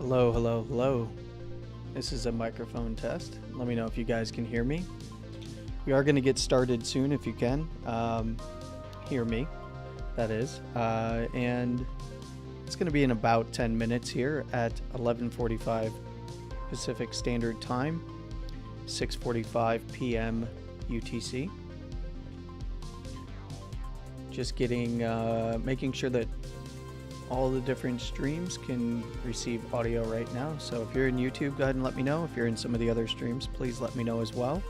Hello, hello, hello. This is a microphone test. Let me know if you guys can hear me. We are going to get started soon if you can. Hear me, that is. And it's going to be in about 10 minutes here at 11:45 Pacific Standard Time, 6:45 p.m. UTC. Just making sure that all the different streams can receive audio right now. So if you're in YouTube, go ahead and let me know. If you're in some of the other streams, please let me know as well.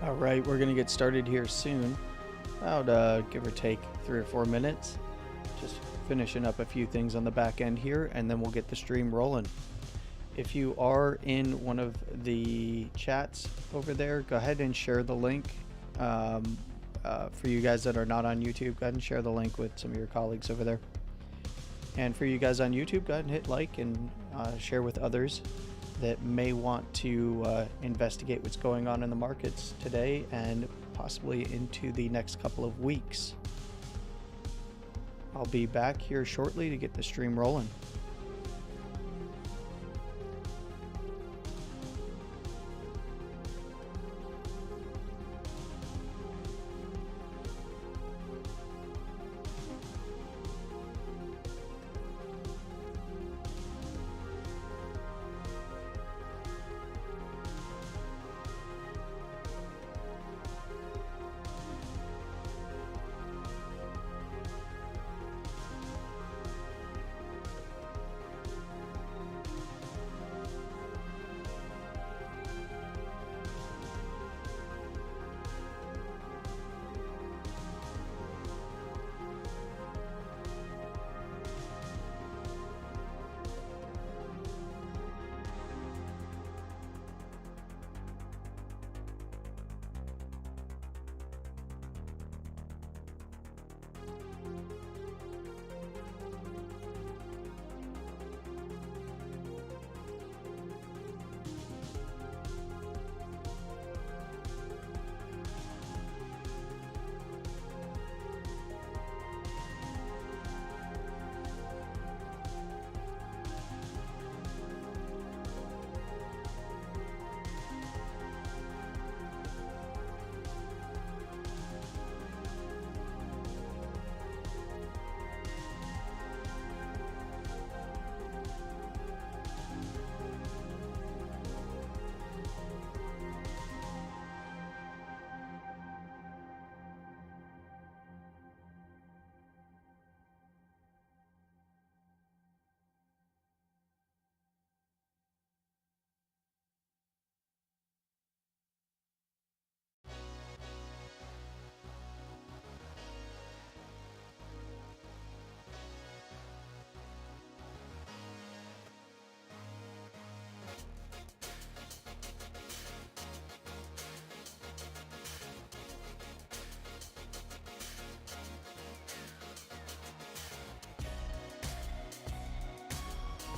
All right, we're going to get started here soon. About give or take 3 or 4 minutes. Just finishing up a few things on the back end here, and then we'll get the stream rolling. If you are in one of the chats over there, go ahead and share the link. For you guys that are not on YouTube, go ahead and share the link with some of your colleagues over there. And for you guys on YouTube, go ahead and hit like and share with others that may want to investigate what's going on in the markets today and possibly into the next couple of weeks. I'll be back here shortly to get the stream rolling.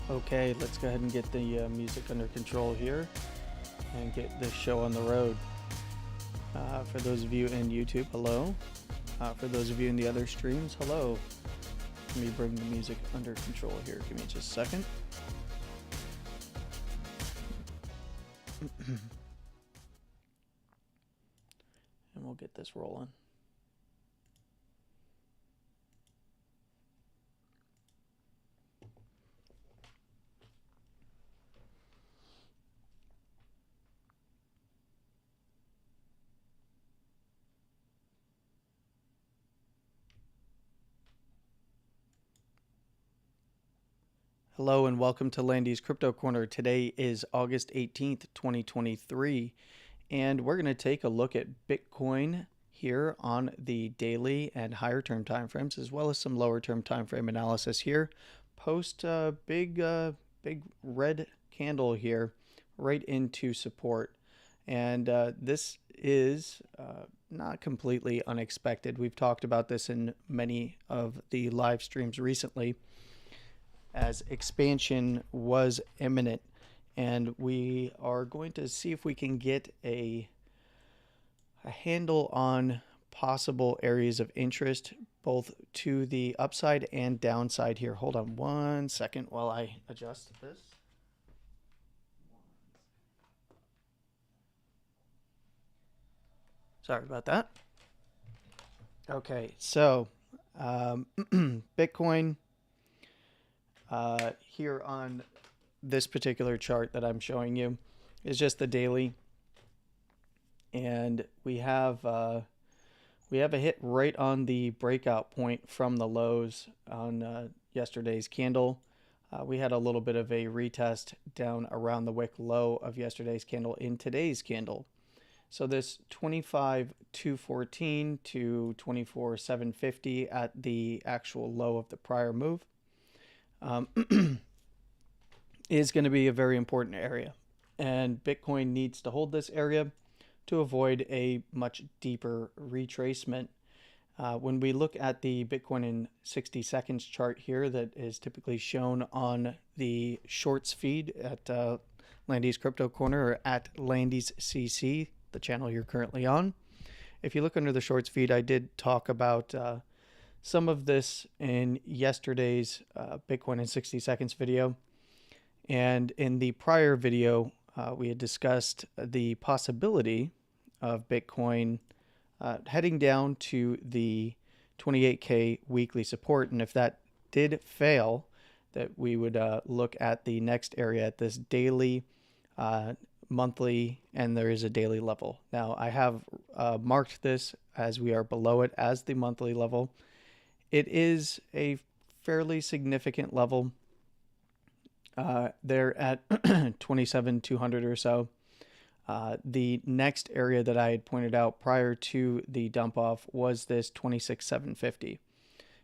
Okay, let's go ahead and get the music under control here and get this show on the road. For those of you in YouTube, hello. For those of you in the other streams, hello. Let me bring the music under control here. Give me just a second. And we'll get this rolling. Hello and welcome to Landy's Crypto Corner. Today is August 18th, 2023, and we're going to take a look at Bitcoin here on the daily and higher term timeframes, as well as some lower term timeframe analysis here. Post a big red candle here right into support, and this is not completely unexpected. We've talked about this in many of the live streams recently, as expansion was imminent, and we are going to see if we can get a handle on possible areas of interest both to the upside and downside here. Hold on 1 second while I adjust this. Sorry about that. Okay, so Bitcoin here on this particular chart that I'm showing you is just the daily, and we have a hit right on the breakout point from the lows on yesterday's candle. We had a little bit of a retest down around the wick low of yesterday's candle in today's candle. So this 25,214 to 24,750 at the actual low of the prior move is going to be a very important area. And Bitcoin needs to hold this area to avoid a much deeper retracement. When we look at the Bitcoin in 60 seconds chart here that is typically shown on the shorts feed at Landy's Crypto Corner or at Landy's CC, the channel you're currently on. If you look under the shorts feed, I did talk about some of this in yesterday's Bitcoin in 60 seconds video. And in the prior video, we had discussed the possibility of Bitcoin heading down to the 28K weekly support. And if that did fail, that we would look at the next area at this daily, monthly, and there is a daily level. Now I have marked this as we are below it as the monthly level. It is a fairly significant level. They're at 27,200 or so. The next area that I had pointed out prior to the dump off was this 26,750.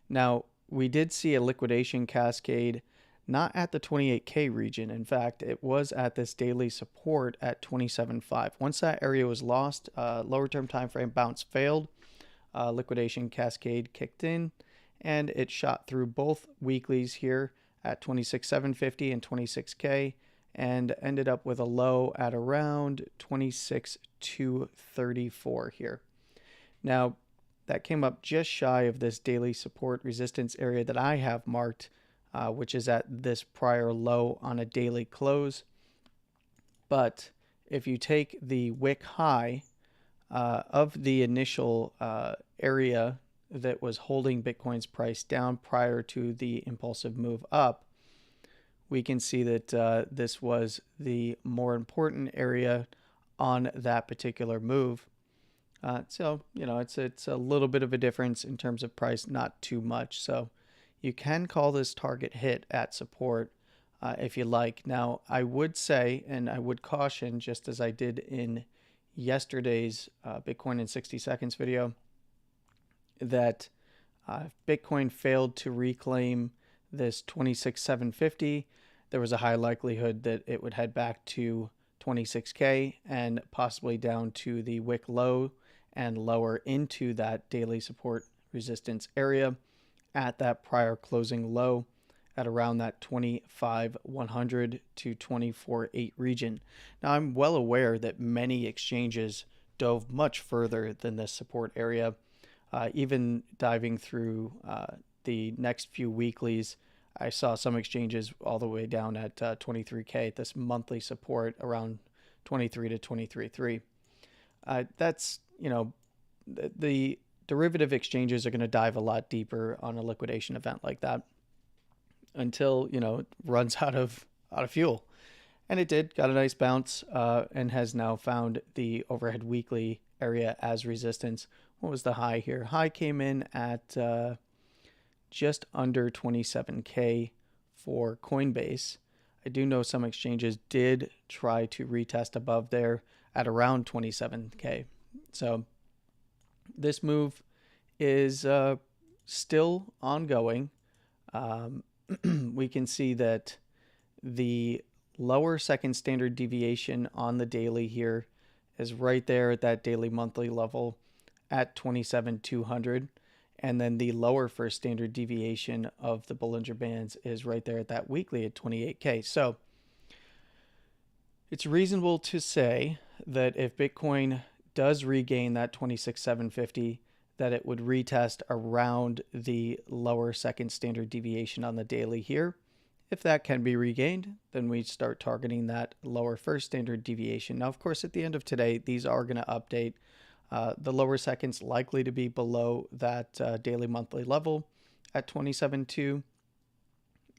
Now, we did see a liquidation cascade not at the 28K region. In fact, it was at this daily support at 27.5. Once that area was lost, lower term time frame bounce failed, liquidation cascade kicked in, and it shot through both weeklies here at 26,750 and 26K, and ended up with a low at around 26,234 here. Now, that came up just shy of this daily support resistance area that I have marked, which is at this prior low on a daily close. But if you take the wick high of the initial area that was holding Bitcoin's price down prior to the impulsive move up, we can see that this was the more important area on that particular move. So, you know, it's a little bit of a difference in terms of price, not too much. So you can call this target hit at support if you like. Now, I would say, and I would caution, just as I did in yesterday's Bitcoin in 60 seconds video, that if Bitcoin failed to reclaim this 26,750, there was a high likelihood that it would head back to 26K and possibly down to the wick low and lower into that daily support resistance area at that prior closing low at around that 25,100 to 24,800 region. Now, I'm well aware that many exchanges dove much further than this support area. Even diving through the next few weeklies, I saw some exchanges all the way down at 23K at this monthly support around 23 to 23.3. That's, you know, the derivative exchanges are going to dive a lot deeper on a liquidation event like that until, you know, it runs out of fuel. And it did, got a nice bounce and has now found the overhead weekly area as resistance. What was the high here? High came in at just under 27K for Coinbase. I do know some exchanges did try to retest above there at around 27K. So this move is still ongoing. We can see that the lower second standard deviation on the daily here is right there at that daily monthly level at 27,200. And then the lower first standard deviation of the Bollinger Bands is right there at that weekly at 28K. So it's reasonable to say that if Bitcoin does regain that 26,750, that it would retest around the lower second standard deviation on the daily here. If that can be regained, then we start targeting that lower first standard deviation. Now, of course, at the end of today, these are going to update. The lower second's likely to be below that daily monthly level at 27.2,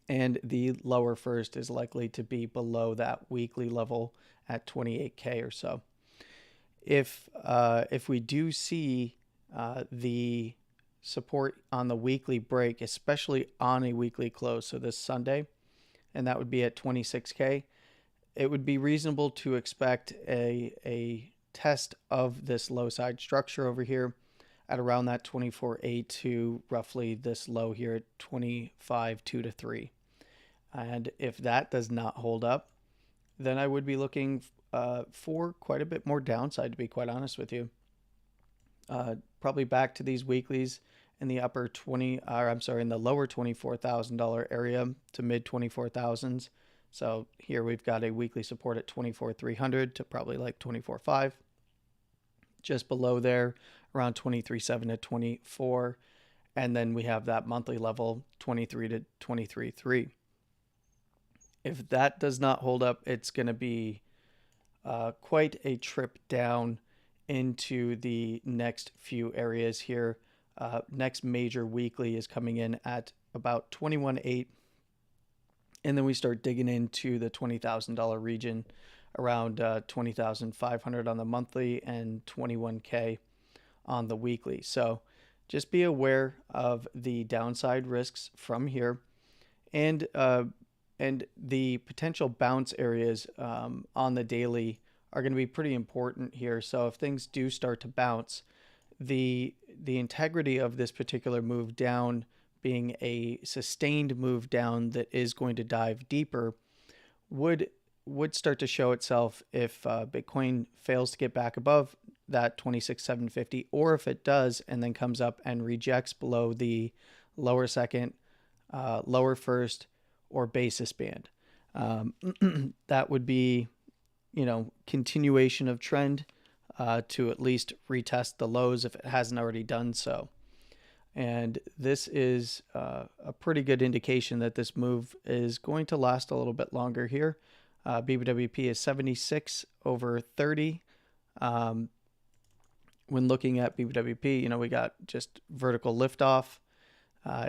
and the lower first is likely to be below that weekly level at 28K or so. If we do see the support on the weekly break, especially on a weekly close, so this Sunday, and that would be at 26K, it would be reasonable to expect a test of this low side structure over here at around that 24.8 to roughly this low here at 25.2 to 3. And if that does not hold up, then I would be looking for quite a bit more downside, to be quite honest with you. Probably back to these weeklies in the upper 20, or I'm sorry, in the lower $24,000 area to mid 24,000s. So here we've got a weekly support at 24,300 to probably like 24.5. Just below there, around 23.7 to 24. And then we have that monthly level, 23 to 23.3. If that does not hold up, it's going to be quite a trip down into the next few areas here. Next major weekly is coming in at about 21.8. And then we start digging into the $20,000 region, around 20,500 on the monthly and 21K on the weekly. So just be aware of the downside risks from here, and the potential bounce areas on the daily are going to be pretty important here. So if things do start to bounce, the integrity of this particular move down being a sustained move down that is going to dive deeper would start to show itself if Bitcoin fails to get back above that 26,750, or if it does and then comes up and rejects below the lower second, lower first, or basis band. That would be, continuation of trend to at least retest the lows if it hasn't already done so. And this is a pretty good indication that this move is going to last a little bit longer here. BBWP is 76 over 30. When looking at BBWP, we got just vertical liftoff.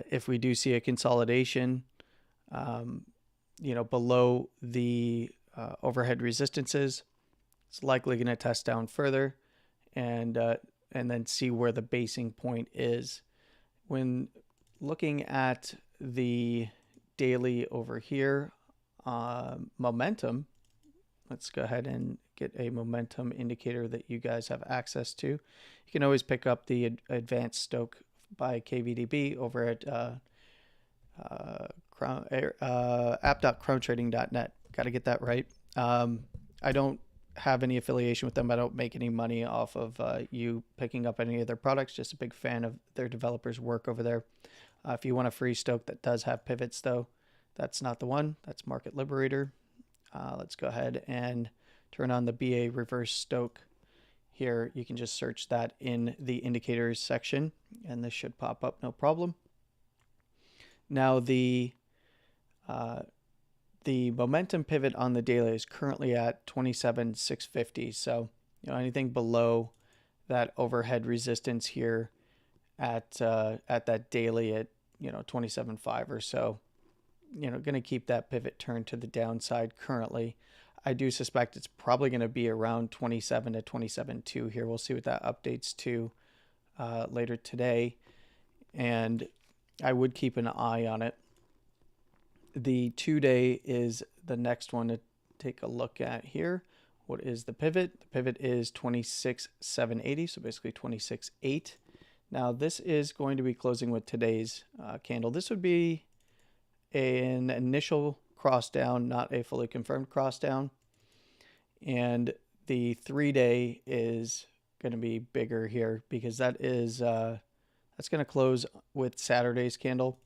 If we do see a consolidation, below the overhead resistances, it's likely going to test down further, and then see where the basing point is. When looking at the daily over here, momentum, let's go ahead and get a momentum indicator that you guys have access to. You can always pick up the advanced Stoke by KVDB over at app.chronetrading.net. Got to get that right. I don't have any affiliation with them. I don't make any money off of you picking up any of their products. Just a big fan of their developers' work over there. If you want a free Stoke that does have pivots, though, that's not the one. That's Market Liberator. Let's go ahead and turn on the BA reverse Stoke here. You can just search that in the indicators section, and this should pop up no problem. Now the momentum pivot on the daily is currently at 27,650. So anything below that overhead resistance here at that daily at 27.5 or so, going to keep that pivot turned to the downside currently. I do suspect it's probably going to be around 27 to 27.2 here. We'll see what that updates to later today, and I would keep an eye on it. The 2-day is the next one to take a look at here. What is the pivot? The pivot is 26,780, so basically 26.8. Now this is going to be closing with today's candle. This would be an initial cross down, not a fully confirmed cross down. And the 3-day is going to be bigger here because that is that's going to close with Saturday's candle.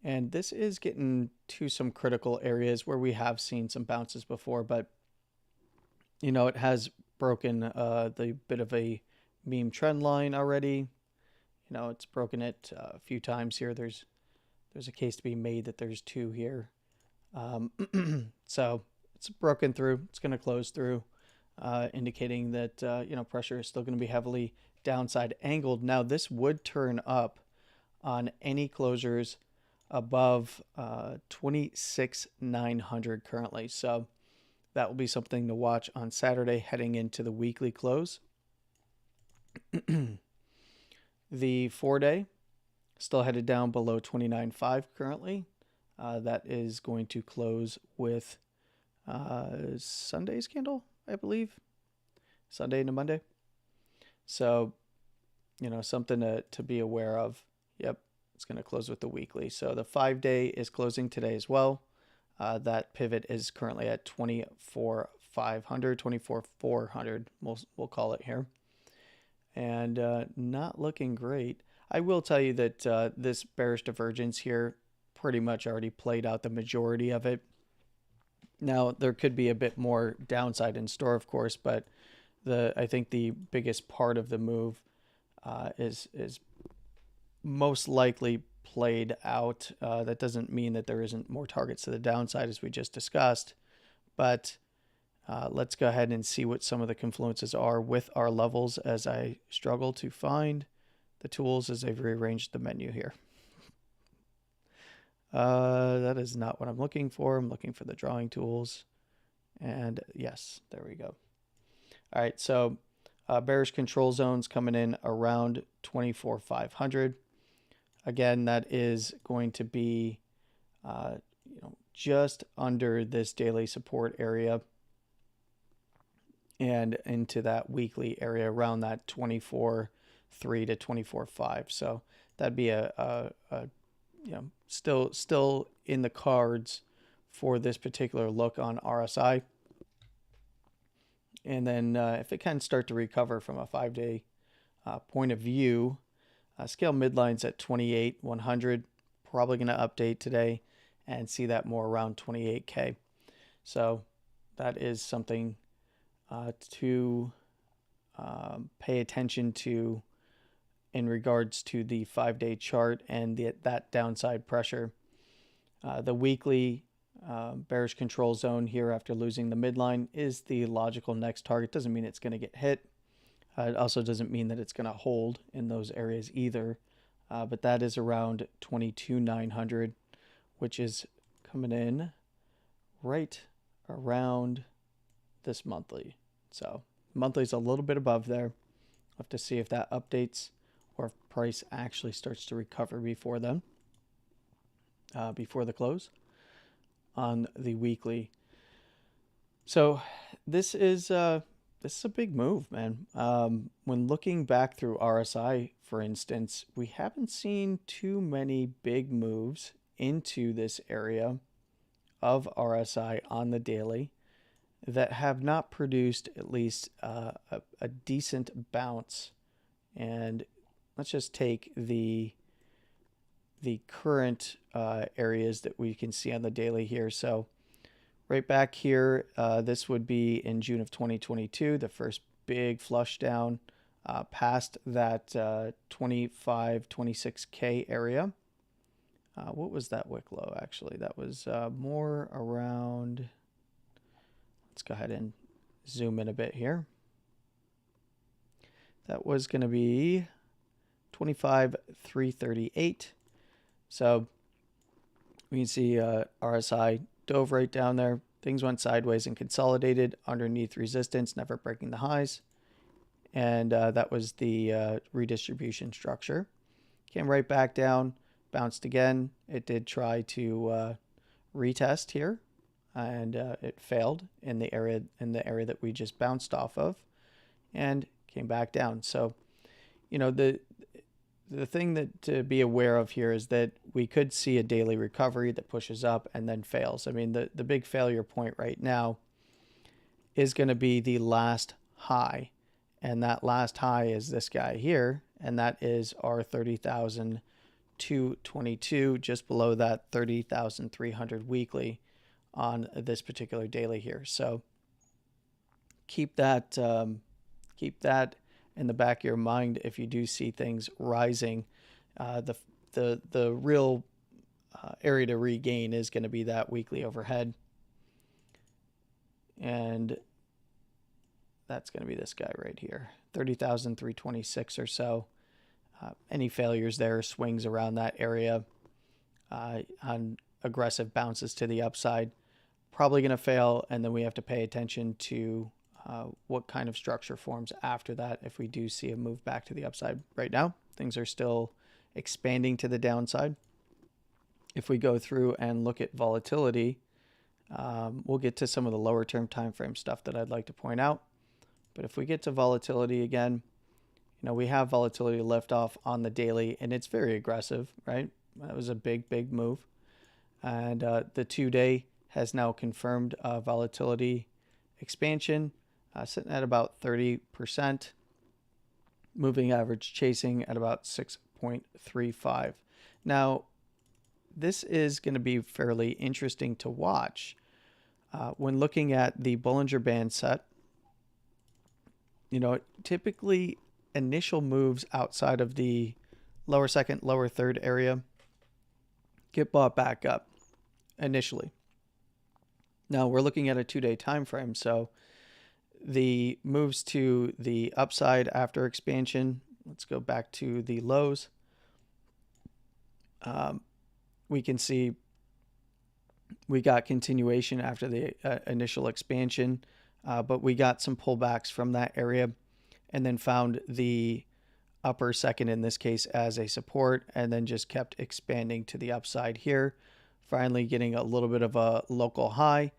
And this is getting to some critical areas where we have seen some bounces before, but it has broken the bit of a meme trend line already. It's broken it a few times here. There's a case to be made that there's two here. So it's broken through. It's going to close through, indicating that pressure is still going to be heavily downside angled. Now this would turn up on any closures above 26,900 currently. So that will be something to watch on Saturday heading into the weekly close. The 4-day still headed down below 29.5 currently. That is going to close with Sunday's candle, I believe. Sunday into Monday. So, something to be aware of. Yep, it's going to close with the weekly. So the 5-day is closing today as well. That pivot is currently at 24,500, 24,400, we'll call it here. And not looking great. I will tell you that this bearish divergence here pretty much already played out the majority of it. Now, there could be a bit more downside in store, of course, but I think the biggest part of the move is most likely played out. That doesn't mean that there isn't more targets to the downside, as we just discussed, but let's go ahead and see what some of the confluences are with our levels as I struggle to find the tools as they've rearranged the menu here. That is not what I'm looking for. I'm looking for the drawing tools. And yes, there we go. All right, so bearish control zones coming in around 24,500. Again, that is going to be just under this daily support area and into that weekly area around that 24,3 to 24,5. So that'd be still in the cards for this particular look on RSI. And then if it can start to recover from a 5-day point of view, scale midlines at 28,100, probably going to update today and see that more around 28K. So that is something to pay attention to in regards to the 5-day chart and that downside pressure. The weekly bearish control zone here after losing the midline is the logical next target. Doesn't mean it's going to get hit. It also doesn't mean that it's going to hold in those areas either. But that is around 22,900, which is coming in right around this monthly. So monthly is a little bit above there. We'll have to see if that updates or if price actually starts to recover before then, before the close on the weekly. So this is a big move, man. When looking back through RSI, for instance, we haven't seen too many big moves into this area of RSI on the daily that have not produced at least a decent bounce. And let's just take the current areas that we can see on the daily here. So right back here, this would be in June of 2022, the first big flush down past that 25, 26K area. What was that wick low, actually? That was more around, let's go ahead and zoom in a bit here. That was going to be 25,338. So we can see RSI dove right down there. Things went sideways and consolidated underneath resistance, never breaking the highs. And that was the redistribution structure. Came right back down, bounced again. It did try to retest here, and it failed in the area that we just bounced off of, and came back down. So, the thing that to be aware of here is that we could see a daily recovery that pushes up and then fails. I mean, the big failure point right now is going to be the last high. And that last high is this guy here. And that is our 30,222, just below that 30,300 weekly on this particular daily here. So keep that in the back of your mind if you do see things rising. The real area to regain is going to be that weekly overhead, and that's going to be this guy right here, 30,326 or so. Any failures there, swings around that area on aggressive bounces to the upside, probably going to fail, and then we have to pay attention to what kind of structure forms after that if we do see a move back to the upside. Right now, things are still expanding to the downside. If we go through and look at volatility, we'll get to some of the lower term time frame stuff that I'd like to point out. But if we get to volatility again, you know, we have volatility lift off on the daily, and it's very aggressive, right? That was a big move. And the 2-day has now confirmed volatility expansion, sitting at about 30%. Moving average chasing at about 6.35. Now, this is going to be fairly interesting to watch. When looking at the Bollinger Band set, you know, typically initial moves outside of the lower second, lower third area get bought back up initially. Now we're looking at a 2-day time frame, so the moves to the upside after expansion, let's go back to the lows. We can see we got continuation after the initial expansion, but we got some pullbacks from that area and then found the upper second in this case as a support, and then just kept expanding to the upside here, finally getting a little bit of a local high,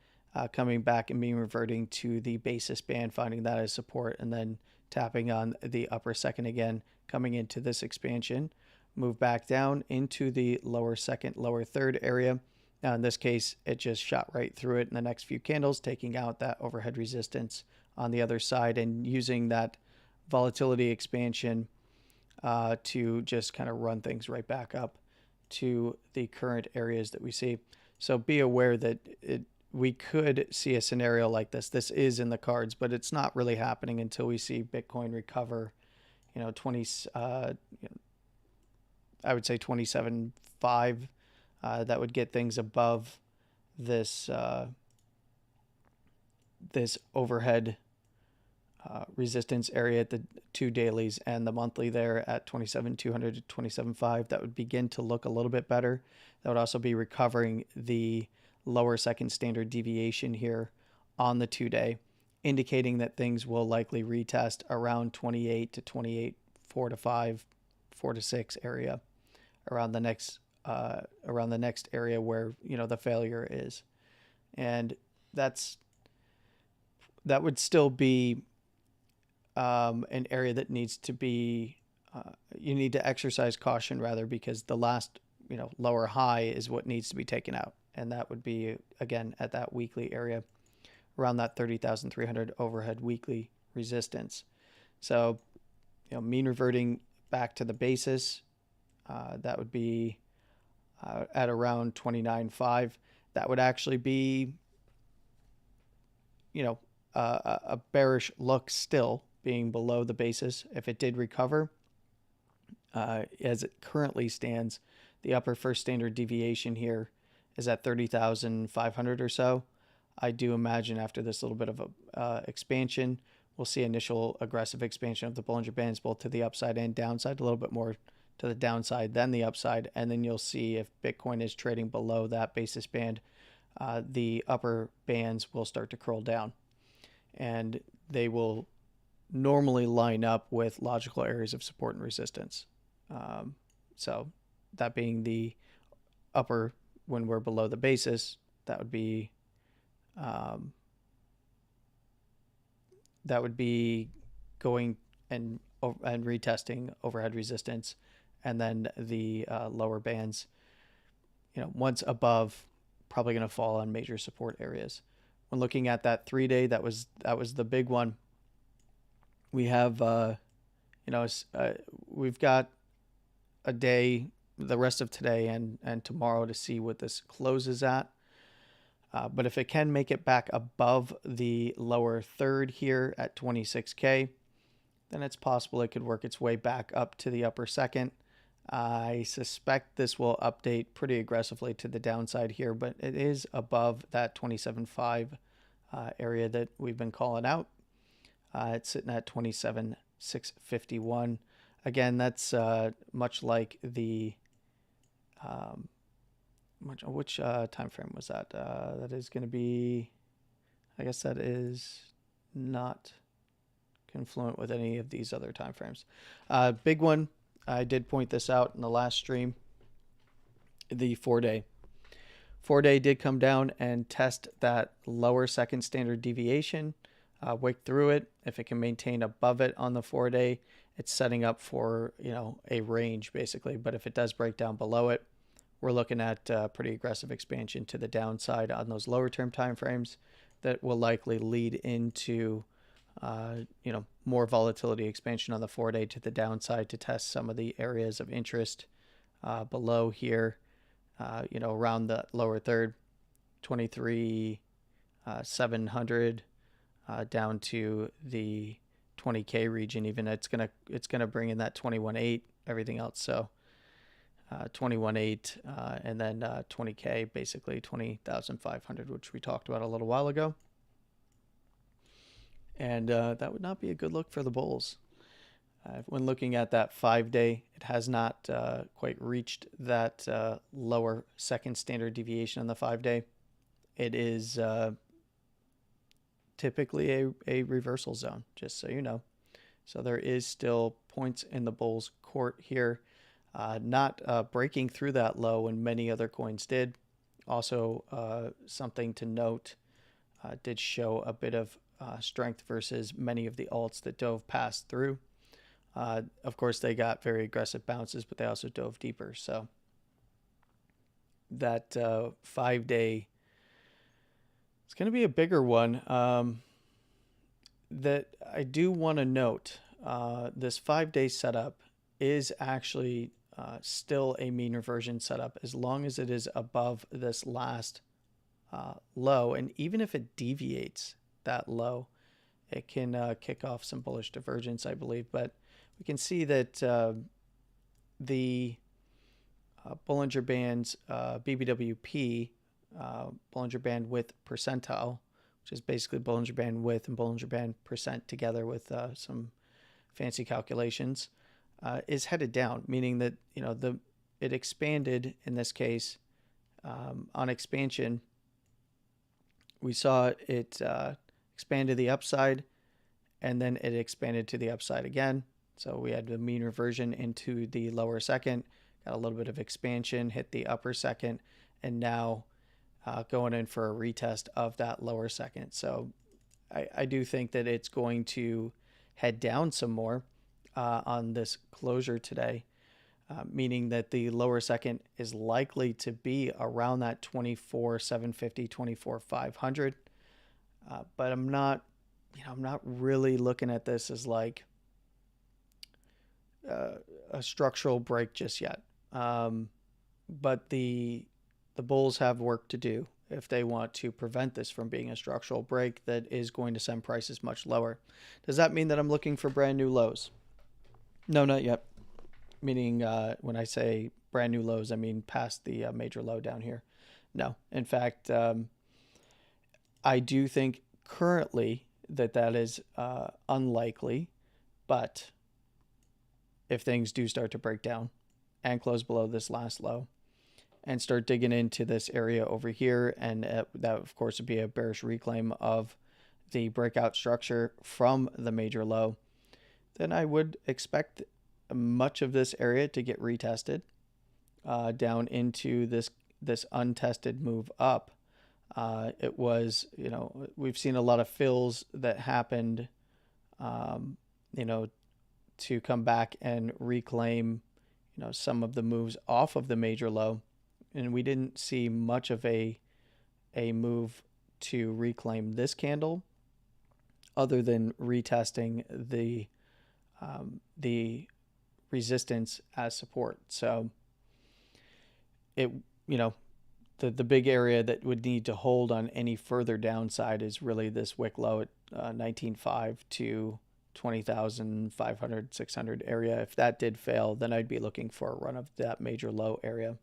coming back and being reverting to the basis band, finding that as support, and then tapping on the upper second again, coming into this expansion, move back down into the lower second, lower third area. Now in this case, it just shot right through it in the next few candles, taking out that overhead resistance on the other side and using that volatility expansion to just kind of run things right back up to the current areas that we see. So be aware that we could see a scenario like this. This is in the cards, but it's not really happening until we see Bitcoin recover, you know, I would say 27.5. That would get things above this this overhead resistance area at the 2 dailies and the monthly there at 27,200 to 27.5. That would begin to look a little bit better. That would also be recovering the lower second standard deviation here on the 2-day, indicating that things will likely retest around 28 to 28, 4 to 5, 4 to 6 area around the next area where, you know, the failure is. And that would still be an area that needs to be, you need to exercise caution rather, because the last, you know, lower high is what needs to be taken out. And that would be, again, at that weekly area around that 30,300 overhead weekly resistance. So, you know, mean reverting back to the basis, that would be at around 29.5. That would actually be, you know, a bearish look still, being below the basis if it did recover. As it currently stands, the upper first standard deviation here is at 30,500 or so. I do imagine after this little bit of a expansion, we'll see initial aggressive expansion of the Bollinger Bands both to the upside and downside, a little bit more to the downside than the upside, and then you'll see if Bitcoin is trading below that basis band, the upper bands will start to curl down, and they will normally line up with logical areas of support and resistance. So that being the upper, when we're below the basis, that would be going and retesting overhead resistance, and then the lower bands, you know, once above, probably going to fall on major support areas. When looking at that 3-day, that was the big one. We have, we've got a day, the rest of today and tomorrow, to see what this closes at. But if it can make it back above the lower third here at 26K, then it's possible it could work its way back up to the upper second. I suspect this will update pretty aggressively to the downside here, but it is above that 27.5 area that we've been calling out. It's sitting at 27,651. Again, that's much like the which time frame was that? That is going to be, I guess that is not confluent with any of these other time frames. Big one, I did point this out in the last stream, the 4-day. 4-day did come down and test that lower second standard deviation. wick through it. If it can maintain above it on the 4-day, it's setting up for, a range basically. But if it does break down below it, we're looking at pretty aggressive expansion to the downside on those lower term time frames that will likely lead into more volatility expansion on the 4-day to the downside to test some of the areas of interest below here, around the lower third, 23,700 down to the 20K region. Even it's gonna bring in that 21.8, everything else. So 21.8 and then 20K, basically 20,500, which we talked about a little while ago. And that would not be a good look for the bulls. When looking at that 5-day, it has not quite reached that lower second standard deviation on the 5-day. It is typically a reversal zone, just so you know. So there is still points in the bulls court here, not breaking through that low when many other coins did. Also, something to note, did show a bit of strength versus many of the alts that dove past through. Of course, they got very aggressive bounces, but they also dove deeper. So that 5-day, it's going to be a bigger one. That I do want to note, this 5-day setup is actually still a mean reversion setup as long as it is above this last low. And even if it deviates that low, it can kick off some bullish divergence, I believe. But we can see that the Bollinger Band's BBWP, Bollinger Band width percentile, which is basically Bollinger Band width and Bollinger Band percent together with some fancy calculations, is headed down, meaning that it expanded in this case. On expansion, we saw it expand to the upside, and then it expanded to the upside again. So we had the mean reversion into the lower second, got a little bit of expansion, hit the upper second, and now going in for a retest of that lower second. So I do think that it's going to head down some more on this closure today, meaning that the lower second is likely to be around that 24,750, 24,500. But I'm not really looking at this as like a structural break just yet. But the bulls have work to do if they want to prevent this from being a structural break that is going to send prices much lower. Does that mean that I'm looking for brand new lows? No, not yet. Meaning when I say brand new lows, I mean past the major low down here. No. In fact, I do think currently that is unlikely, but if things do start to break down and close below this last low and start digging into this area over here, and that of course would be a bearish reclaim of the breakout structure from the major low, then I would expect much of this area to get retested down into this untested move up. It was, we've seen a lot of fills that happened, to come back and reclaim, some of the moves off of the major low. And we didn't see much of a move to reclaim this candle other than retesting the resistance as support. So it, the big area that would need to hold on any further downside is really this wick low at 19.5 to 20,500, 600 area. If that did fail, then I'd be looking for a run of that major low area.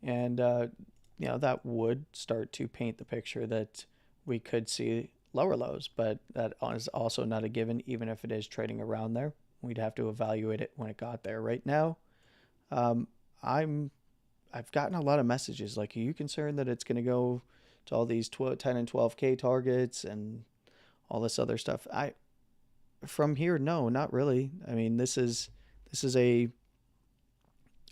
And, that would start to paint the picture that we could see lower lows, but that is also not a given, even if it is trading around there. We'd have to evaluate it when it got there. Right now, I've gotten a lot of messages like, are you concerned that it's going to go to all these 10 and 12K targets and all this other stuff? From here, no, not really. I mean, this is a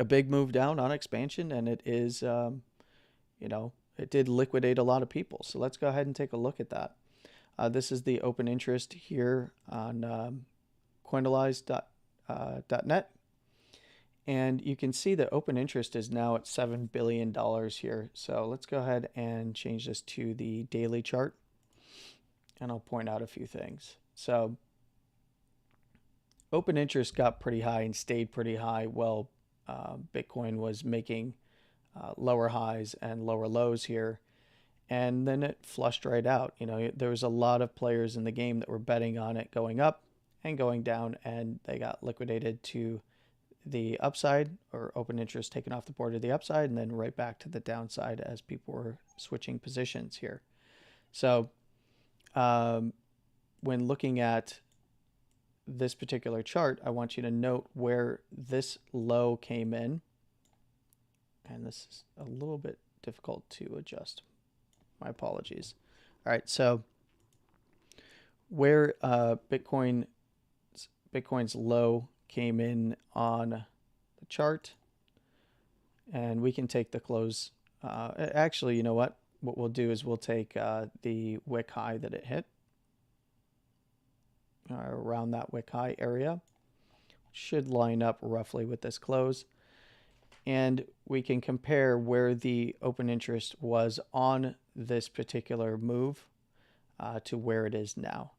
big move down on expansion, and it is, it did liquidate a lot of people. So let's go ahead and take a look at that. This is the open interest here on coinalyze.net. And you can see that open interest is now at $7 billion here. So let's go ahead and change this to the daily chart. And I'll point out a few things. So open interest got pretty high and stayed pretty high while Bitcoin was making lower highs and lower lows here. And then it flushed right out. You know, there was a lot of players in the game that were betting on it going up and going down, and they got liquidated to the upside, or open interest taken off the board to the upside, and then right back to the downside as people were switching positions here. So when looking at this particular chart, I want you to note where this low came in. And this is a little bit difficult to adjust. My apologies. All right, so where Bitcoin's low came in on the chart, and we can take the close. Actually, you know what? What we'll do is we'll take the wick high that it hit, around that wick high area. Should line up roughly with this close. And we can compare where the open interest was on this particular move to where it is now.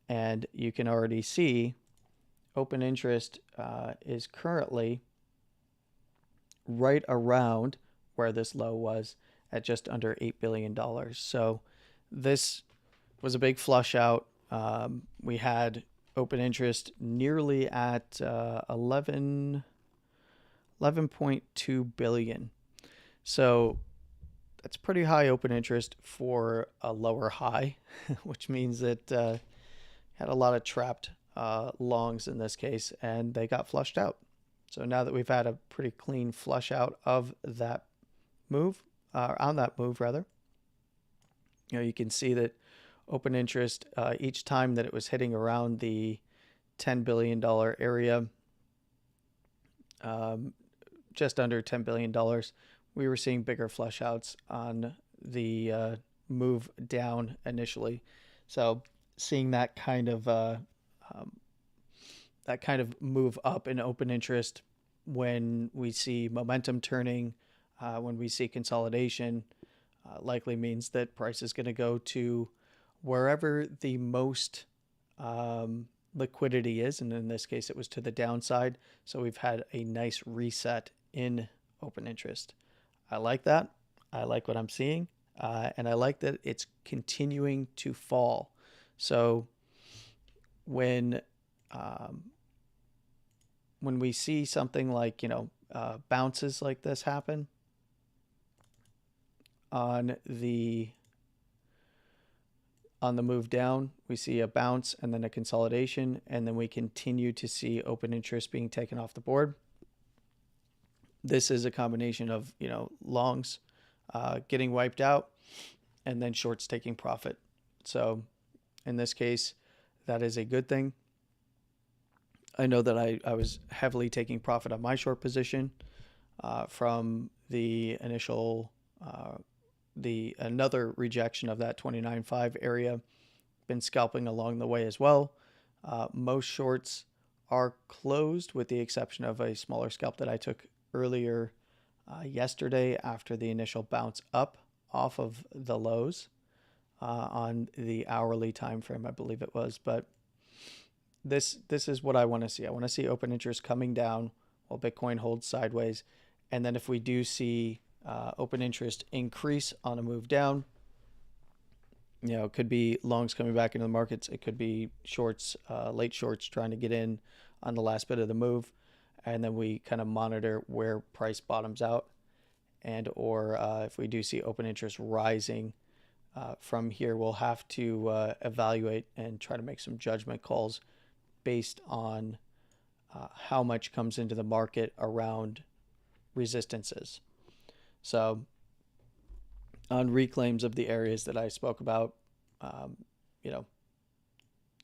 And you can already see open interest is currently right around where this low was at just under $8 billion. So this was a big flush out. We had open interest nearly at 11.2 billion. So that's pretty high open interest for a lower high, which means that had a lot of trapped longs in this case, and they got flushed out. So now that we've had a pretty clean flush out of that move, on that move rather, you know, you can see that open interest each time that it was hitting around the $10 billion area, just under $10 billion, we were seeing bigger flush outs on the move down initially. So seeing that kind of move up in open interest when we see momentum turning, when we see consolidation, likely means that price is going to go to wherever the most liquidity is, and in this case it was to the downside. So we've had a nice reset in open interest. I like that. I like what I'm seeing, and I like that it's continuing to fall. So when we see something like, you know, bounces like this happen on the move down, we see a bounce and then a consolidation, and then we continue to see open interest being taken off the board. This is a combination of, you know, longs getting wiped out and then shorts taking profit. So in this case, that is a good thing. I know that I was heavily taking profit on my short position from the initial another rejection of that 29.5 area. Been scalping along the way as well. Most shorts are closed with the exception of a smaller scalp that I took earlier yesterday after the initial bounce up off of the lows on the hourly time frame, I believe it was. But this is what I want to see. I want to see open interest coming down while Bitcoin holds sideways. And then if we do see open interest increase on a move down, you know, it could be longs coming back into the markets. It could be shorts, late shorts trying to get in on the last bit of the move. And then we kind of monitor where price bottoms out, and or if we do see open interest rising from here, we'll have to evaluate and try to make some judgment calls based on how much comes into the market around resistances. So on reclaims of the areas that I spoke about, you know,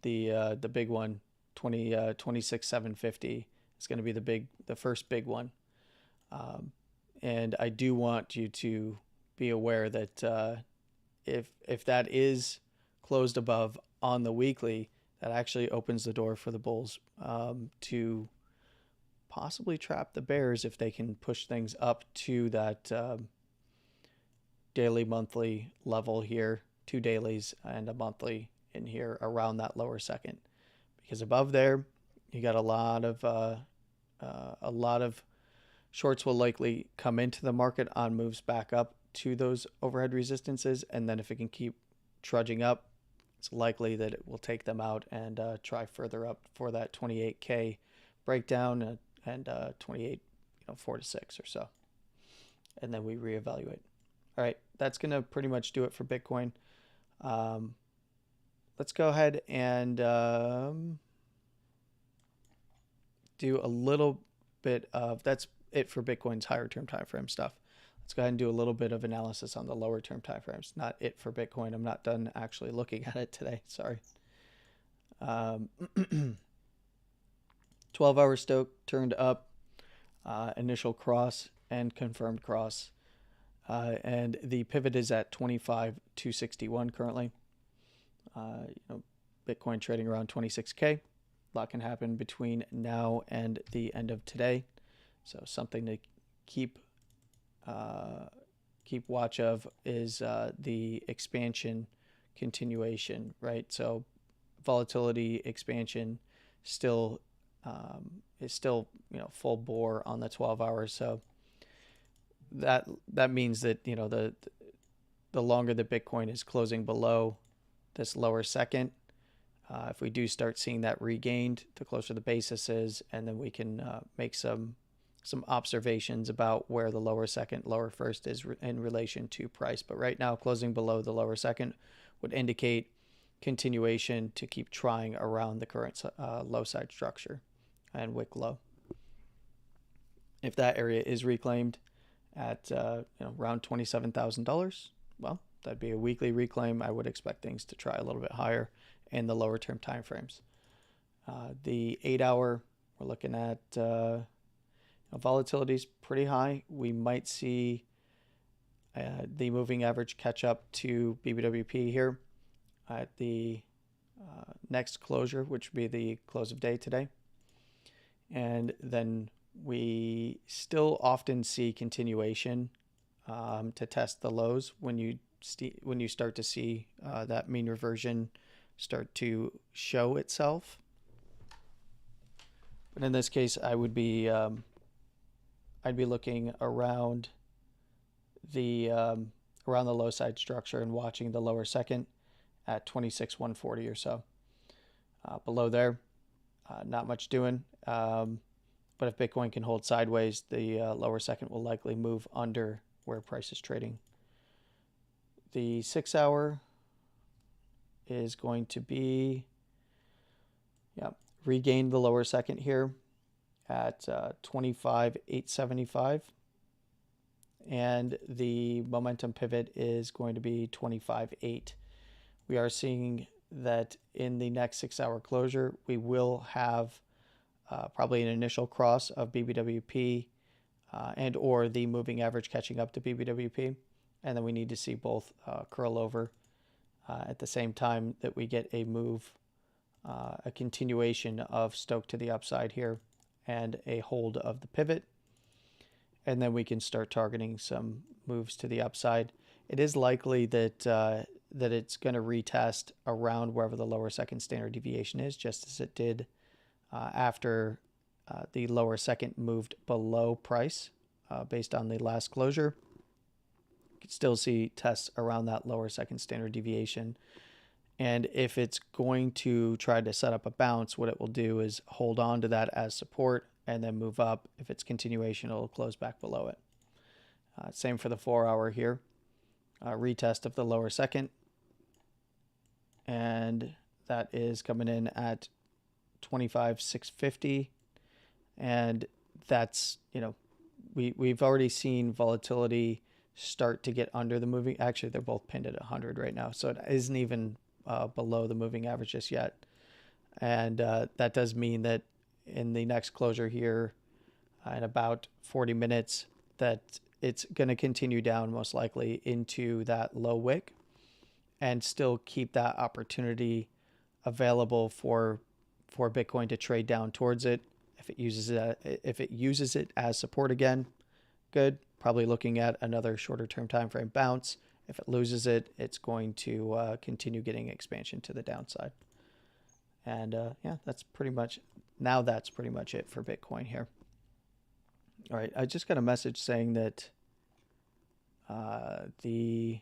the big one, 26,750 is going to be the first big one. And I do want you to be aware that if that is closed above on the weekly, that actually opens the door for the bulls to possibly trap the bears if they can push things up to that daily, monthly level here, 2 dailies and a monthly in here around that lower second. Because above there, you got a lot of shorts will likely come into the market on moves back up to those overhead resistances, and then if it can keep trudging up, it's likely that it will take them out and try further up for that 28K breakdown and 28, 4 to 6 or so, and then we reevaluate. All right, that's gonna pretty much do it for Bitcoin. Let's go ahead and do a little bit of, that's it for Bitcoin's higher term time frame stuff. Let's go ahead and do a little bit of analysis on the lower term time frames. Not it for Bitcoin. I'm not done actually looking at it today. Sorry. 12-hour Stoke turned up, initial cross and confirmed cross. And the pivot is at 25,261 currently. Bitcoin trading around 26K. A lot can happen between now and the end of today. So something to keep watch of is the expansion continuation, right? So volatility expansion still is still full bore on the 12 hours. So that means that the longer the Bitcoin is closing below this lower second, if we do start seeing that regained, the closer the basis is, and then we can make some observations about where the lower second, lower first is in relation to price. But right now, closing below the lower second would indicate continuation to keep trying around the current low side structure and wick low. If that area is reclaimed at around $27,000, well, that'd be a weekly reclaim. I would expect things to try a little bit higher in the lower term time frames. The 8-hour, we're looking at volatility is pretty high. We might see the moving average catch up to BBWP here at the next closure, which would be the close of day today. And then we still often see continuation to test the lows when you start to see that mean reversion start to show itself. But in this case, I would be I'd be looking around the low side structure and watching the lower second at 26,140 or so. Below there, not much doing. But if Bitcoin can hold sideways, the lower second will likely move under where price is trading. The 6-hour is going to be, regain the lower second here at 25,875. And the momentum pivot is going to be 25.8. We are seeing that in the next 6-hour closure, we will have probably an initial cross of BBWP and or the moving average catching up to BBWP. And then we need to see both curl over at the same time that we get a move, a continuation of Stoke to the upside here and a hold of the pivot. And then we can start targeting some moves to the upside. It is likely that that it's going to retest around wherever the lower second standard deviation is, just as it did after the lower second moved below price based on the last closure. You can still see tests around that lower second standard deviation. And if it's going to try to set up a bounce, what it will do is hold on to that as support and then move up. If it's continuation, it'll close back below it. Same for the 4-hour here. Retest of the lower second. And that is coming in at 25,650. And that's, we've already seen volatility start to get under the moving. Actually, they're both pinned at 100 right now. So it isn't even below the moving average just yet. And that does mean that in the next closure here in about 40 minutes that it's going to continue down most likely into that low wick. and still keep that opportunity available for Bitcoin to trade down towards it. If it uses it as support again, good. Probably looking at another shorter term time frame bounce. If it loses it, it's going to continue getting expansion to the downside. And yeah, that's pretty much it for Bitcoin here. All right, I just got a message saying that the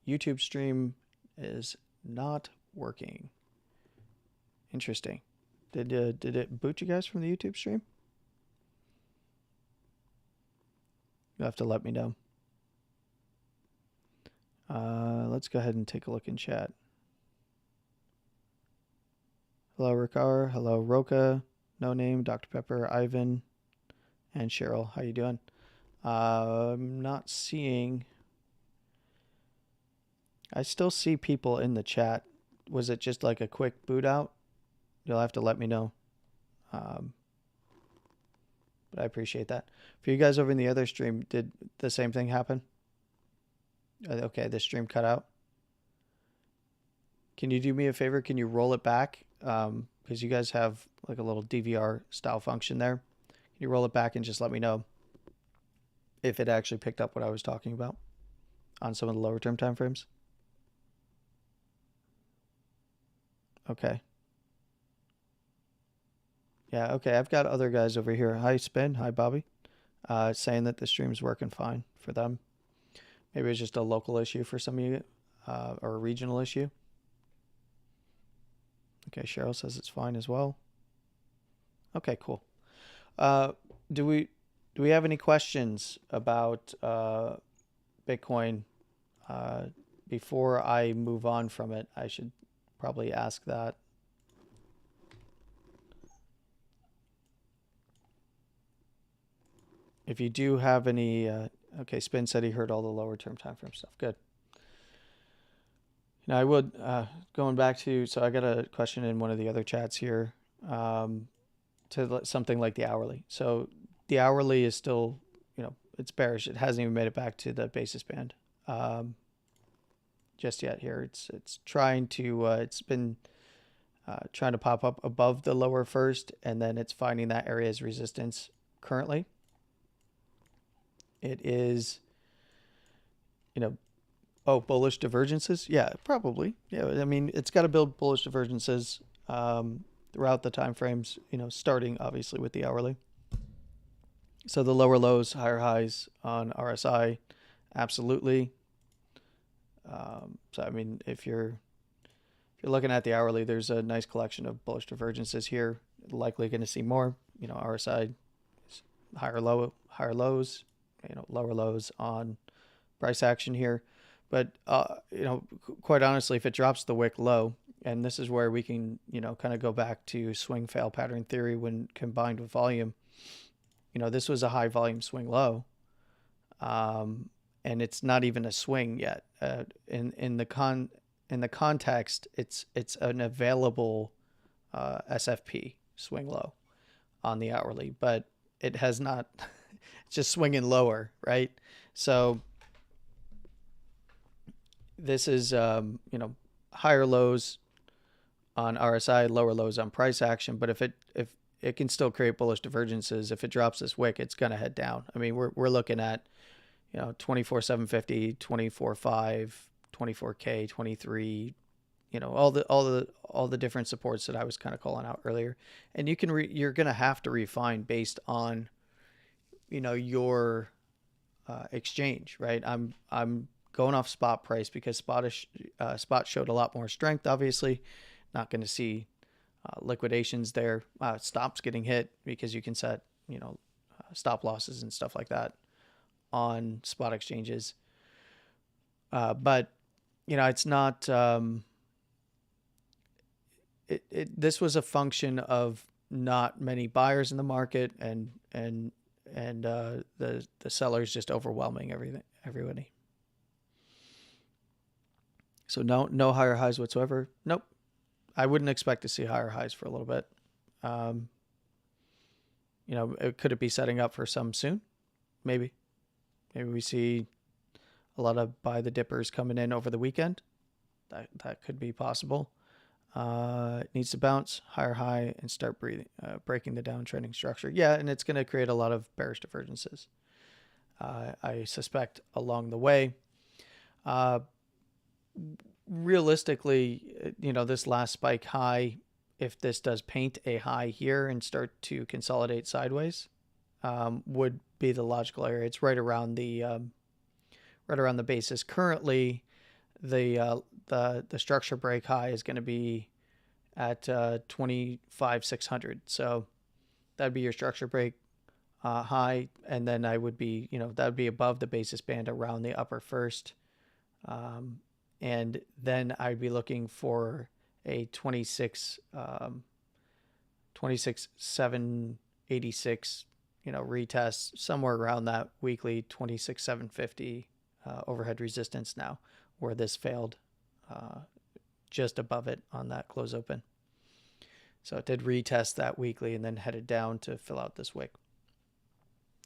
YouTube stream is not working. Interesting. Did it boot you guys from the YouTube stream? You'll have to let me know. Let's go ahead and take a look in chat. Hello, Ricard. Hello, Roca. No Name, Dr. Pepper, Ivan, and Cheryl. How you doing? I'm not seeing... I still see people in the chat. Was it just like a quick boot out? You'll have to let me know. But I appreciate that. For you guys over in the other stream, did the same thing happen? Okay, the stream cut out. Can you do me a favor? Can you roll it back? Because you guys have like a little DVR style function there. Can you roll it back and just let me know if it actually picked up what I was talking about on some of the lower term time frames? Okay. Yeah, okay. I've got other guys over here. Hi, Spin. Hi, Bobby. Saying that the stream's working fine for them. Maybe it's just a local issue for some of you, or a regional issue. Okay, Cheryl says it's fine as well. Okay, cool. Do we have any questions about Bitcoin? Before I move on from it, I should probably ask that. If you do have any, okay, Spin said he heard all the lower term time frame stuff. Good. Now I would, going back to, so I got a question in one of the other chats here, to something like the hourly. So the hourly is still, it's bearish. It hasn't even made it back to the basis band just yet here. It's trying to, it's been trying to pop up above the lower first, and then it's finding that area as resistance currently. It is, oh, bullish divergences? Yeah, probably. Yeah, I mean, it's got to build bullish divergences throughout the time frames, starting obviously with the hourly. So the lower lows, higher highs on RSI, absolutely. So I mean, if you're looking at the hourly, there's a nice collection of bullish divergences here. Likely going to see more. RSI higher lows, lower lows on price action here. But quite honestly, if it drops the wick low, and this is where we can kind of go back to swing fail pattern theory when combined with volume. This was a high volume swing low, and it's not even a swing yet. In the context, it's an available SFP swing low on the hourly, but it has not. It's just swinging lower, right? So this is higher lows on RSI, lower lows on price action. But if it can still create bullish divergences, if it drops this wick, it's gonna head down. I mean, we're looking at 24,750, 24,500, 24K, 23, all the different supports that I was kind of calling out earlier. And you're gonna have to refine based on your exchange, right? I'm going off spot price because spot showed a lot more strength. Obviously, not going to see liquidations there. Stops getting hit because you can set stop losses and stuff like that on spot exchanges. But it's not. This was a function of not many buyers in the market and the sellers just overwhelming everybody. So no higher highs whatsoever. Nope. I wouldn't expect to see higher highs for a little bit. Could it be setting up for some soon? Maybe we see a lot of buy the dippers coming in over the weekend. that could be possible. It needs to bounce higher high and start breaking the downtrending structure. Yeah, and it's going to create a lot of bearish divergences, I suspect, along the way. Realistically, this last spike high, if this does paint a high here and start to consolidate sideways, would be the logical area. It's right around the basis. Currently, the structure break high is going to be at 25,600. So that'd be your structure break high, and then I would be, that would be above the basis band around the upper first. And then I'd be looking for a 26,786, retest somewhere around that weekly 26,750 overhead resistance now, where this failed just above it on that close open. So it did retest that weekly and then headed down to fill out this wick.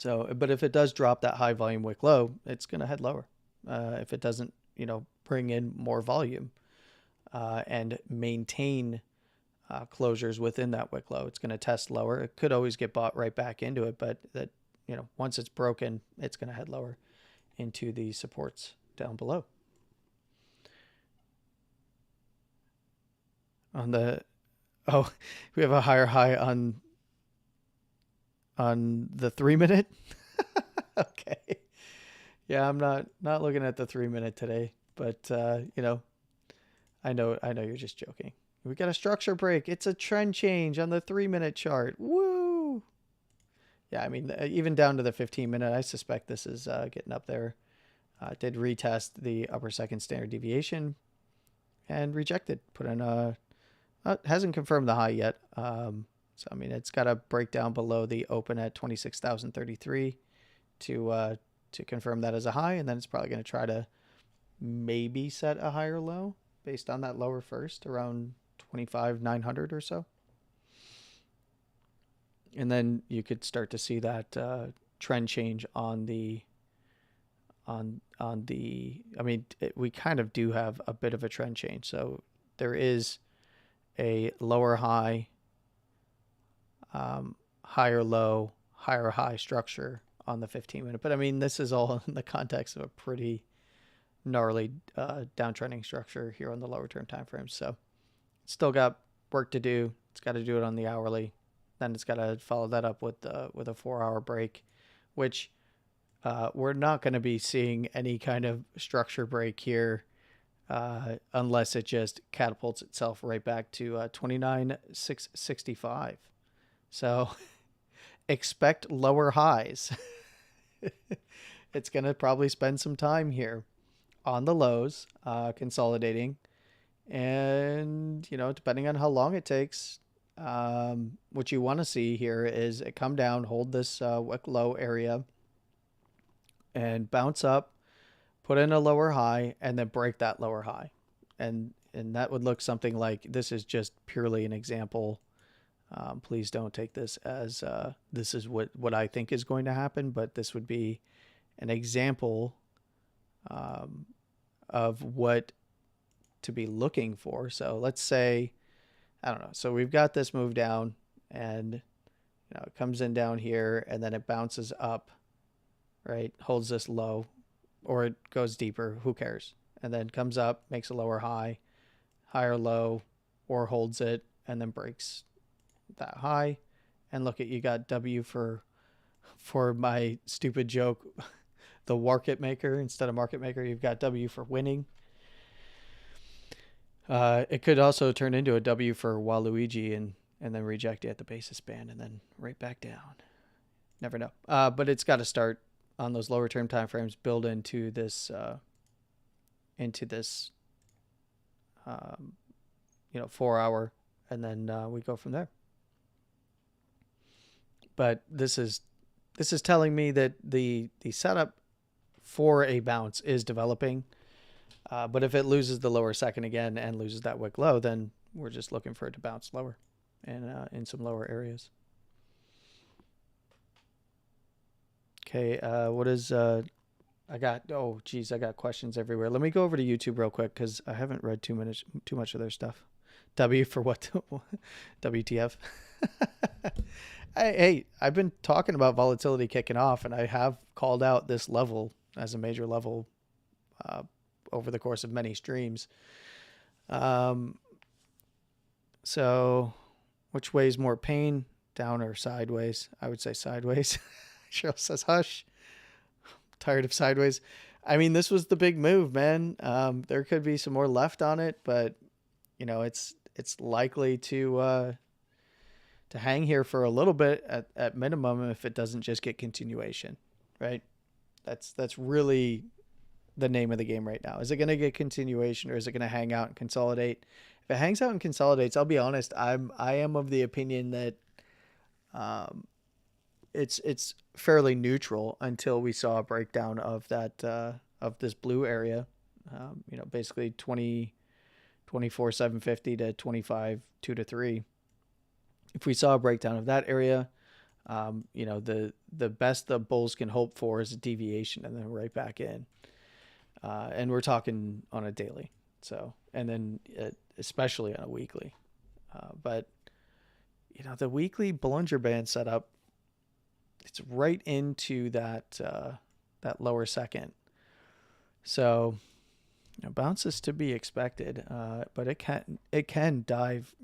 So, but if it does drop that high volume wick low, it's going to head lower. If it doesn't, bring in more volume and maintain closures within that wick low, it's going to test lower. It could always get bought right back into it, but that, once it's broken, it's going to head lower into the supports down below. On the, we have a higher high on the 3 minute. Okay. Yeah, I'm not looking at the 3 minute today, but I know you're just joking. We got a structure break. It's a trend change on the 3 minute chart. Woo! Yeah, I mean, even down to the 15 minute, I suspect this is getting up there. Did retest the upper second standard deviation and rejected. Put in hasn't confirmed the high yet. So I mean, it's got to break down below the open at 26,033 to confirm that as a high, and then it's probably going to try to maybe set a higher low based on that lower first around 25,900 or so. And then you could start to see that trend change on the I mean, we kind of do have a bit of a trend change. So there is a lower high, higher low, higher high structure on the 15 minute. But I mean, this is all in the context of a pretty gnarly downtrending structure here on the lower term time frames. So it's still got work to do. It's got to do it on the hourly. Then it's got to follow that up with a 4-hour break, which we're not going to be seeing any kind of structure break here unless it just catapults itself right back to 29,665. So expect lower highs. It's going to probably spend some time here on the lows, consolidating. And, depending on how long it takes, what you want to see here is it come down, hold this wick low area, and bounce up, put in a lower high, and then break that lower high. And that would look something like, this is just purely an example. Please don't take this as this is what I think is going to happen, but this would be an example of what to be looking for. So let's say, I don't know. So we've got this move down, and it comes in down here, and then it bounces up, right? Holds this low, or it goes deeper. Who cares? And then comes up, makes a lower high, higher low, or holds it, and then breaks that high. And look at, you got W for my stupid joke, the market maker instead of market maker. You've got W for winning. It could also turn into a W for Waluigi and then reject it at the basis band and then right back down. Never know. But it's got to start on those lower term time frames, build into this 4-hour, and then we go from there. But this is telling me that the setup for a bounce is developing. But if it loses the lower second again and loses that wick low, then we're just looking for it to bounce lower and in some lower areas. Okay, what is Oh geez, I got questions everywhere. Let me go over to YouTube real quick because I haven't read too much of their stuff. W for what? WTF? Hey, I've been talking about volatility kicking off, and I have called out this level as a major level uh, over the course of many streams. So which way is more pain, down or sideways? I would say sideways. Cheryl says, hush. Tired of sideways. I mean, this was the big move, man. There could be some more left on it, but you know, it's likely to hang here for a little bit at minimum if it doesn't just get continuation, right? That's really the name of the game right now. Is it going to get continuation or is it going to hang out and consolidate? If it hangs out and consolidates, I'll be honest, I am of the opinion that it's fairly neutral until we saw a breakdown of that of this blue area. You know, basically 24,750 to 25 2 to 3. If we saw a breakdown of that area, you know, the best the bulls can hope for is a deviation and then right back in. And we're talking on a daily, so, and then especially on a weekly. But you know, the weekly Bollinger Band setup, it's right into that that lower second. So, you know, bounces to be expected, but it can dive.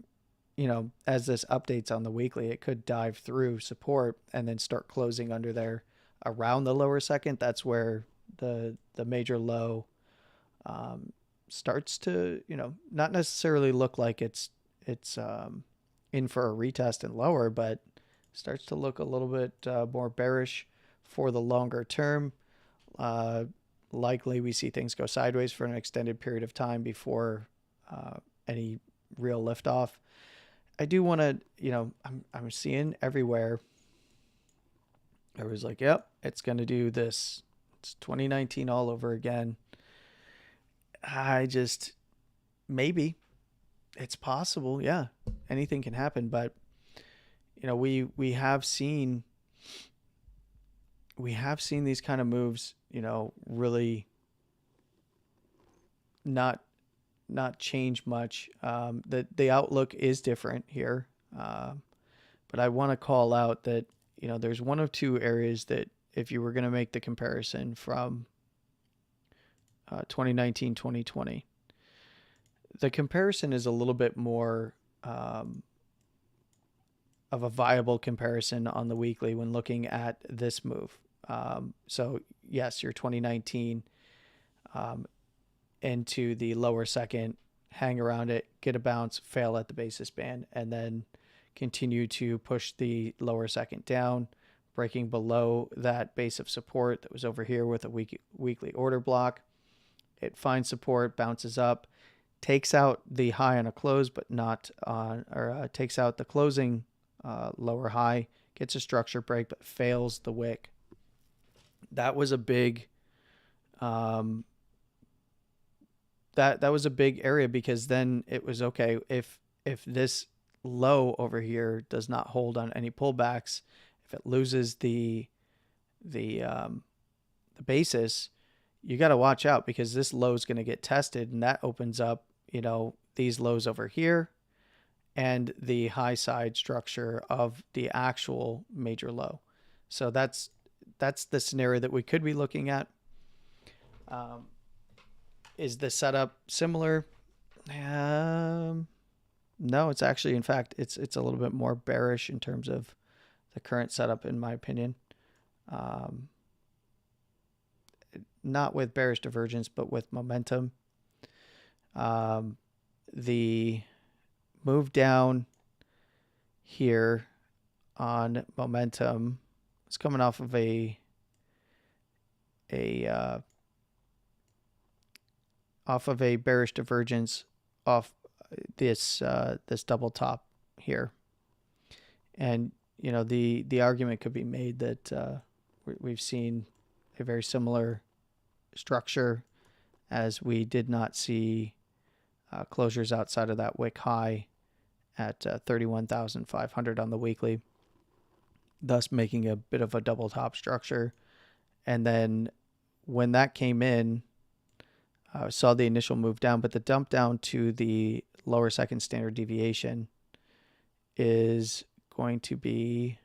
You know, as this updates on the weekly, it could dive through support and then start closing under there around the lower second. That's where the major low starts to, you know, not necessarily look like it's in for a retest and lower, but starts to look a little bit more bearish for the longer term. Likely we see things go sideways for an extended period of time before any real liftoff. I do want to, you know, I'm seeing everywhere. I was like, yep, it's going to do this. It's 2019 all over again. I just, maybe it's possible. Yeah, anything can happen. But, you know, we have seen these kind of moves, you know, really not change much. The outlook is different here. But I want to call out that, you know, there's one of two areas that if you were going to make the comparison from 2019, 2020, the comparison is a little bit more of a viable comparison on the weekly when looking at this move. So yes, your 2019 into the lower second, hang around it, get a bounce, fail at the basis band, and then continue to push the lower second down, breaking below that base of support that was over here with a weekly order block. It finds support, bounces up, takes out the high on a close, but not on, or takes out the closing lower high, gets a structure break, but fails the wick. That was a big that was a big area, because then it was okay, if this low over here does not hold on any pullbacks, if it loses the basis, you got to watch out, because this low is going to get tested, and that opens up, you know, these lows over here and the high side structure of the actual major low. So that's the scenario that we could be looking at. Is the setup similar? No, it's actually, in fact, it's a little bit more bearish in terms of the current setup, in my opinion. Not with bearish divergence, but with momentum. The move down here on momentum, it's coming off of a bearish divergence off this double top here. And, you know, the argument could be made that we've seen a very similar structure, as we did not see closures outside of that wick high at 31,500 on the weekly, thus making a bit of a double top structure. And then when that came in, saw the initial move down, but the dump down to the lower second standard deviation is going to be,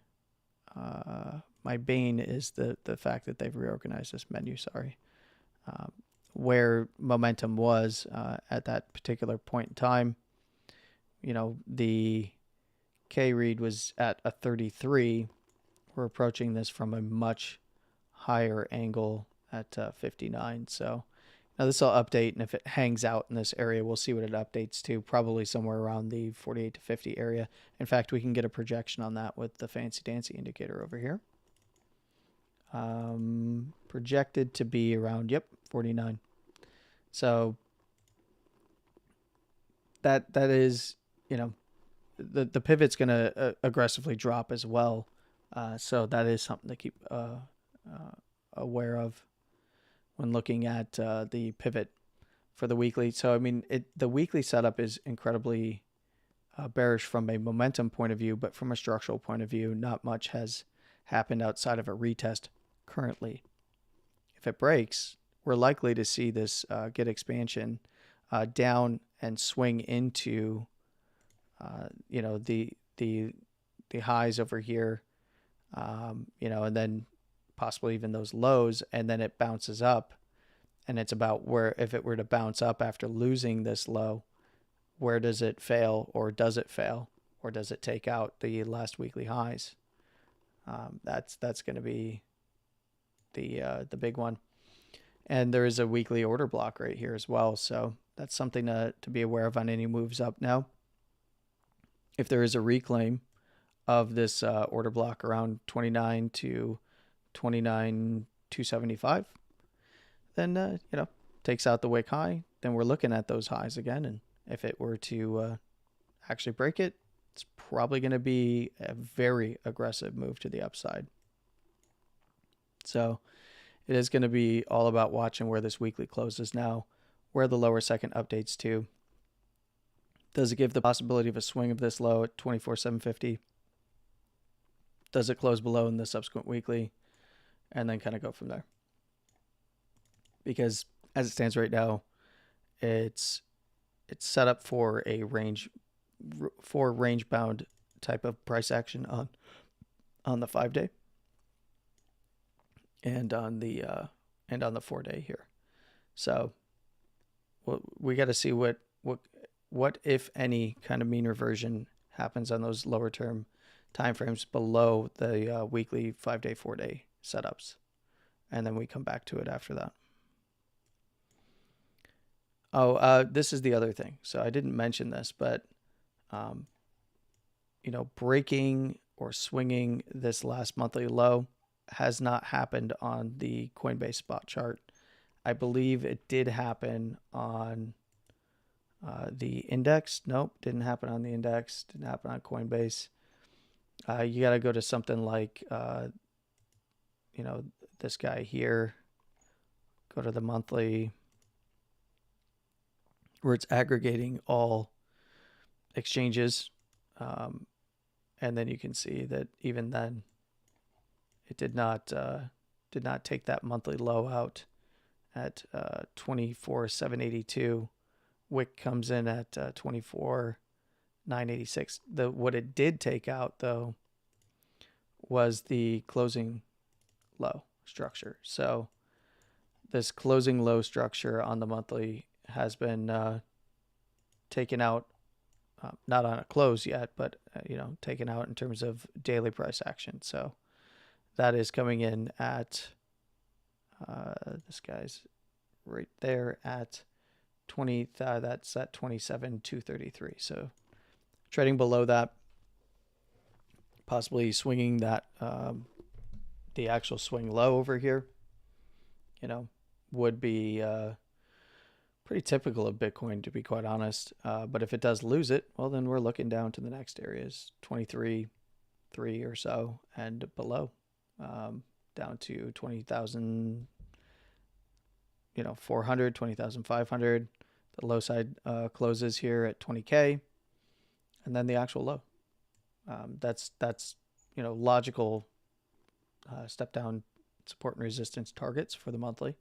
my bane is the fact that they've reorganized this menu, sorry. Where momentum was at that particular point in time, you know, the K read was at a 33. We're approaching this from a much higher angle at 59. So now this will update, and if it hangs out in this area, we'll see what it updates to, probably somewhere around the 48 to 50 area. In fact, we can get a projection on that with the fancy dancy indicator over here. Projected to be around, yep, 49. So that is, you know, the pivot's going to aggressively drop as well. So that is something to keep aware of when looking at the pivot for the weekly. So, I mean, the weekly setup is incredibly bearish from a momentum point of view, but from a structural point of view, not much has happened outside of a retest currently. If it breaks, we're likely to see this get expansion down and swing into, you know, the highs over here, you know, and then possibly even those lows, and then it bounces up. And it's about where, if it were to bounce up after losing this low, where does it fail, or does it fail, or does it take out the last weekly highs? That's going to be the big one. And there is a weekly order block right here as well, so that's something to be aware of on any moves up. Now, if there is a reclaim of this order block around 29 to 29,275, then you know, takes out the wick high, then we're looking at those highs again. And if it were to actually break it, it's probably going to be a very aggressive move to the upside. So it is going to be all about watching where this weekly closes now, where the lower second updates to. Does it give the possibility of a swing of this low at 24,750? Does it close below in the subsequent weekly? And then kind of go from there. Because as it stands right now, it's set up for a range bound type of price action on the 5-day and on the 4-day here. So we got to see what if any kind of mean reversion happens on those lower term timeframes below the weekly 5-day, 4-day setups, and then we come back to it after that. Oh, this is the other thing. So I didn't mention this, but you know, breaking or swinging this last monthly low has not happened on the Coinbase spot chart. I believe it did happen on the index. Nope, didn't happen on the index. Didn't happen on Coinbase. You got to go to something like, you know, this guy here. Go to the monthly, where it's aggregating all exchanges. And then you can see that even then, it did not take that monthly low out at 24,782. Wick comes in at 24,986. What it did take out though was the closing low structure. So this closing low structure on the monthly has been taken out, not on a close yet, but you know, taken out in terms of daily price action. So that is coming in at this guy's right there at 20. That's at 27,233. So trading below that, possibly swinging that the actual swing low over here, you know, would be pretty typical of Bitcoin, to be quite honest. But if it does lose it, well, then we're looking down to the next areas, 23,300 or so and below, down to 20,000, you know, 400, 20,500. The low side closes here at 20K, and then the actual low. That's you know, logical step down support and resistance targets for the monthly.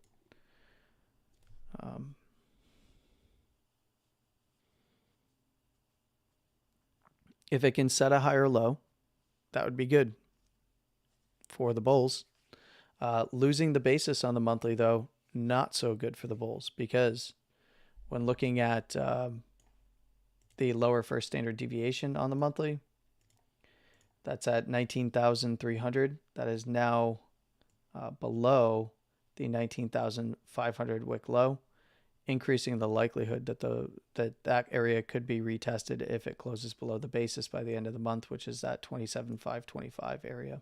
If it can set a higher low, that would be good for the bulls. Losing the basis on the monthly, though, not so good for the bulls, because when looking at the lower first standard deviation on the monthly, that's at 19,300. That is now below the 19,500 wick low, increasing the likelihood that that area could be retested if it closes below the basis by the end of the month, which is that 27,525 area.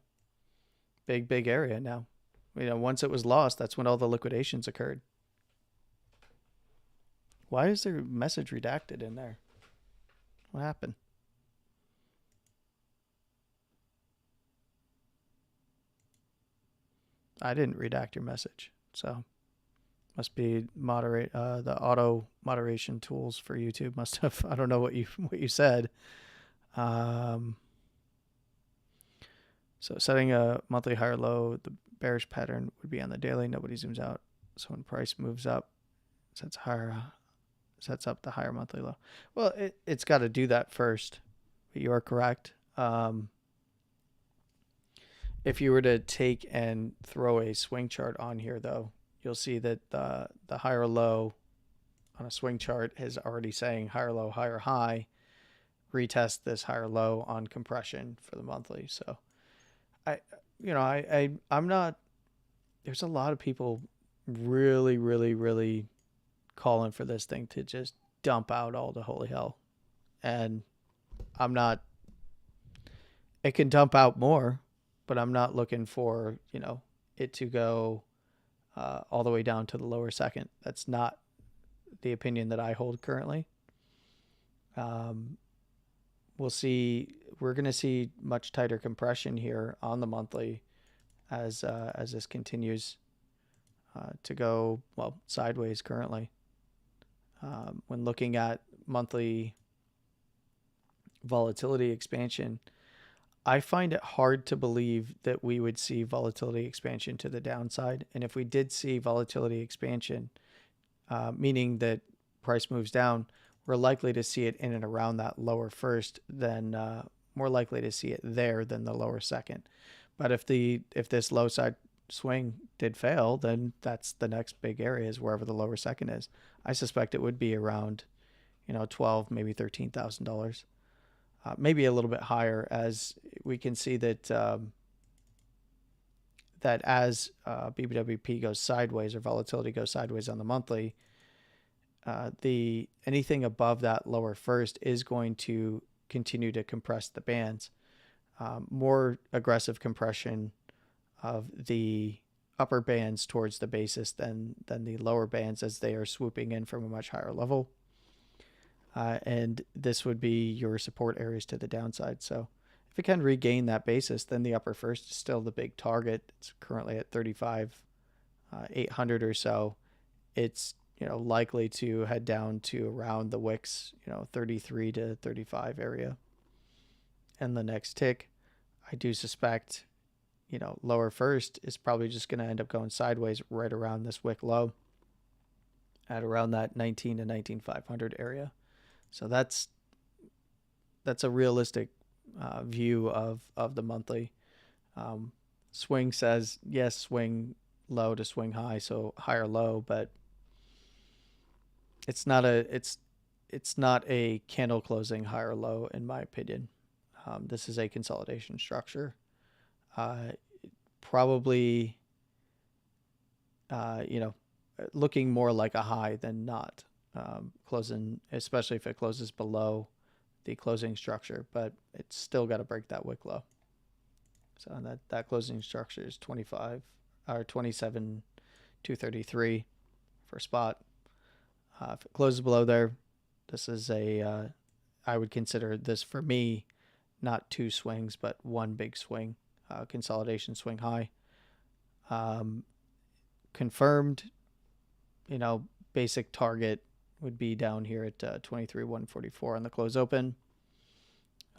Big area now. Once it was lost, that's when all the liquidations occurred. Why is there message redacted in there? What happened? I didn't redact your message, so must be the auto moderation tools for YouTube must have. I don't know what you said. So setting a monthly higher low, the bearish pattern would be on the daily. Nobody zooms out. So when price moves up, sets up the higher monthly low. Well, it's got to do that first. But you are correct. If you were to take and throw a swing chart on here, though, you'll see that the higher low on a swing chart is already saying higher low, higher high. Retest this higher low on compression for the monthly. So I'm not. There's a lot of people really calling for this thing to just dump out all the holy hell, and I'm not. It can dump out more, but I'm not looking for it to go all the way down to the lower second. That's not the opinion that I hold currently. We'll see. We're going to see much tighter compression here on the monthly as this continues to go sideways currently. When looking at monthly volatility expansion, I find it hard to believe that we would see volatility expansion to the downside. And if we did see volatility expansion, meaning that price moves down, we're likely to see it in and around that lower first, than more likely to see it there than the lower second. But if this low side swing did fail, then that's the next big area, is wherever the lower second is. I suspect it would be around, $12,000, maybe $13,000. Maybe a little bit higher, as we can see that that as BBWP goes sideways, or volatility goes sideways on the monthly, anything above that lower first is going to continue to compress the bands. More aggressive compression of the upper bands towards the basis than the lower bands, as they are swooping in from a much higher level. And this would be your support areas to the downside. So if it can regain that basis, then the upper first is still the big target. It's currently at 35,800 or so. It's likely to head down to around the wicks 33 to 35 area. And the next tick, I do suspect lower first is probably just going to end up going sideways right around this wick low at around that 19 to 19,500 area. So that's a realistic view of the monthly. Swing says, yes, swing low to swing high, so higher low, but it's not a candle closing higher low, in my opinion. This is a consolidation structure. Probably, looking more like a high than not. Closing, especially if it closes below the closing structure, but it's still got to break that wick low. So that closing structure is 27,233 for spot. If it closes below there, this is I would consider this, for me, not two swings, but one big swing, consolidation swing high. Confirmed, basic target would be down here at 23,144 on the close open.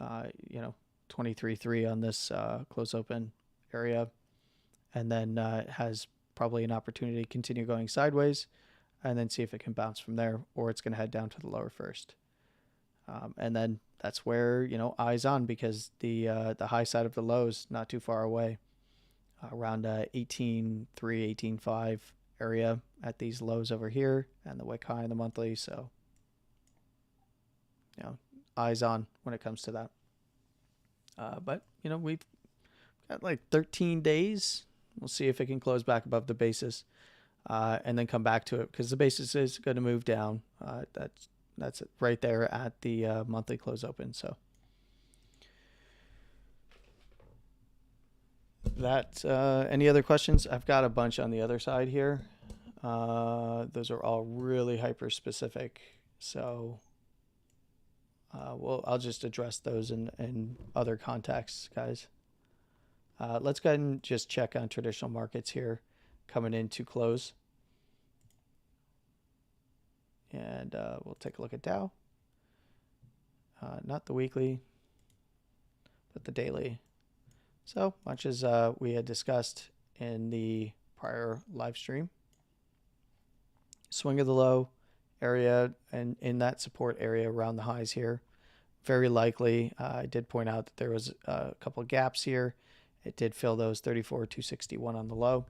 23.3 on this close open area, and then it has probably an opportunity to continue going sideways and then see if it can bounce from there, or it's going to head down to the lower first. And then that's where, eyes on, because the high side of the lows not too far away, around 18.3, 18.5 area at these lows over here, and the wick high in the monthly. So, eyes on when it comes to that. But we've got like 13 days. We'll see if it can close back above the basis, and then come back to it, because the basis is going to move down. That's it right there at the monthly close open. So that, any other questions? I've got a bunch on the other side here. Those are all really hyper specific. So I'll just address those in other contexts, guys. Let's go ahead and just check on traditional markets here coming into close. And we'll take a look at Dow. Not the weekly, but the daily. So much as we had discussed in the prior live stream, swing of the low area and in that support area around the highs here, very likely. I did point out that there was a couple of gaps here. It did fill those 34,261 on the low.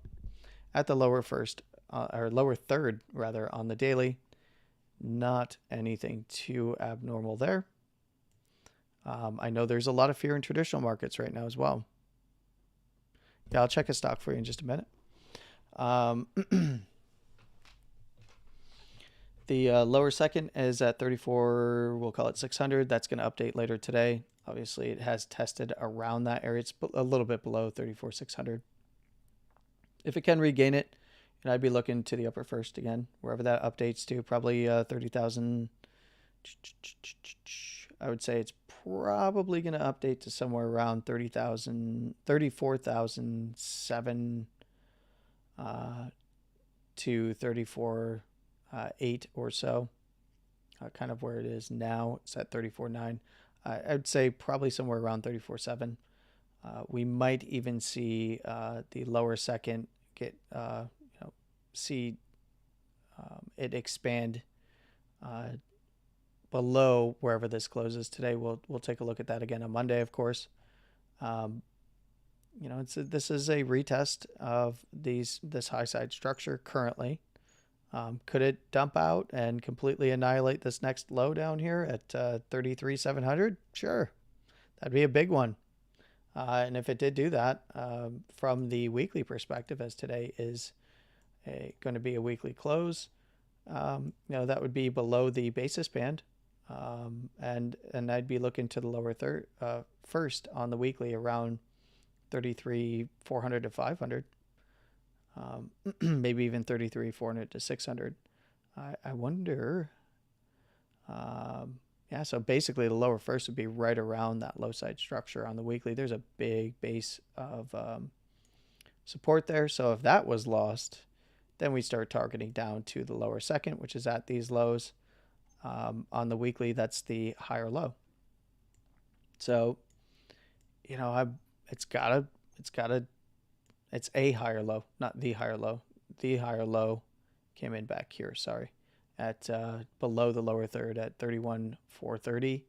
At the lower first, or lower third rather, on the daily, not anything too abnormal there. I know there's a lot of fear in traditional markets right now as well. Yeah, I'll check a stock for you in just a minute. The lower second is at 34, we'll call it 600. That's going to update later today. Obviously, it has tested around that area. It's a little bit below 34,600. If it can regain it, and I'd be looking to the upper first again, wherever that updates to, probably 30,000. I would say it's probably going to update to somewhere around 30,000, 34,007 to 34,800 or so. Kind of where it is now. It's at 34,900. I would say probably somewhere around 34,700. We might even see the lower second get see it expand below wherever this closes today. We'll take a look at that again on Monday, of course. This is a retest of this high side structure currently. Could it dump out and completely annihilate this next low down here at 33,700? Sure, that'd be a big one. And if it did do that, from the weekly perspective, as today is going to be a weekly close, that would be below the basis band, and I'd be looking to the lower third first on the weekly around 33,400 to 500, maybe even 33,400 to 600. I wonder. Yeah, so basically the lower first would be right around that low side structure on the weekly. There's a big base of support there. So if that was lost, then we start targeting down to the lower second, which is at these lows. On the weekly, that's the higher low. So, it's a higher low, not the higher low. The higher low came in back here, sorry, at below the lower third at 31,430.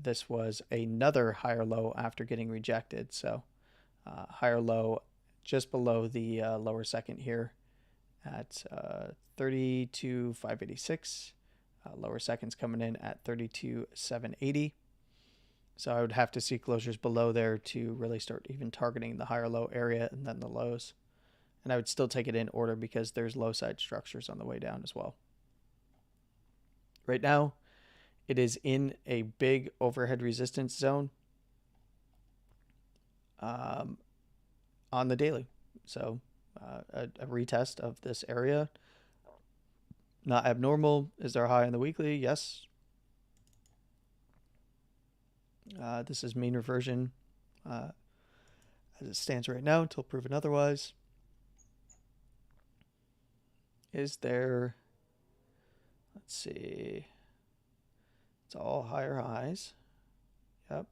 This was another higher low after getting rejected. So higher low just below the lower second here at 32,586. Lower seconds coming in at 32,780. So I would have to see closures below there to really start even targeting the higher low area and then the lows. And I would still take it in order because there's low side structures on the way down as well. Right now, it is in a big overhead resistance zone on the daily. So a retest of this area. Not abnormal. Is there a high on the weekly? Yes. This is mean reversion as it stands right now until proven otherwise. Is there, let's see, it's all higher highs. Yep.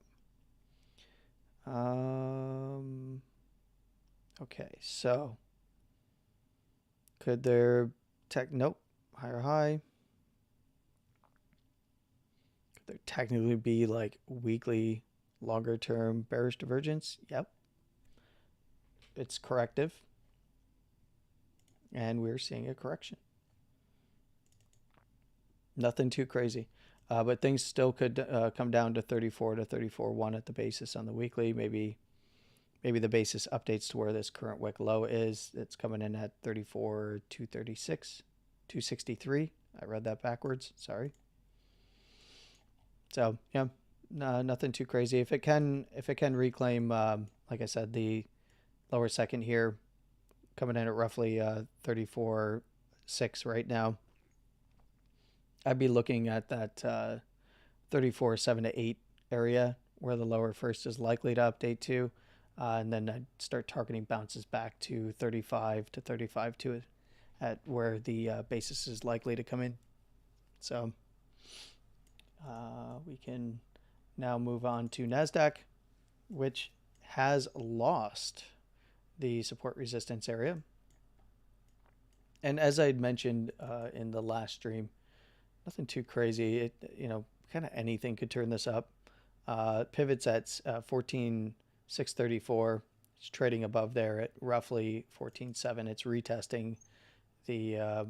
Okay, so could there Nope. Higher high. Could there technically be like weekly longer term bearish divergence? Yep. It's corrective. And we're seeing a correction. Nothing too crazy. But things still could come down to 34 to 34.1 at the basis on the weekly. Maybe the basis updates to where this current wick low is. It's coming in at 34.236, 263. I read that backwards. Sorry. So yeah, nothing too crazy. If it can reclaim, like I said, the lower second here, coming in at roughly 34.6 right now. I'd be looking at that 34.7 to 8 area where the lower first is likely to update to, and then I'd start targeting bounces back to 35 to 35.2 at where the basis is likely to come in. So we can now move on to NASDAQ, which has lost the support resistance area. And as I mentioned in the last stream, nothing too crazy. It, kind of anything could turn this up. Pivots at 14,634. It's trading above there at roughly 14.7. It's retesting the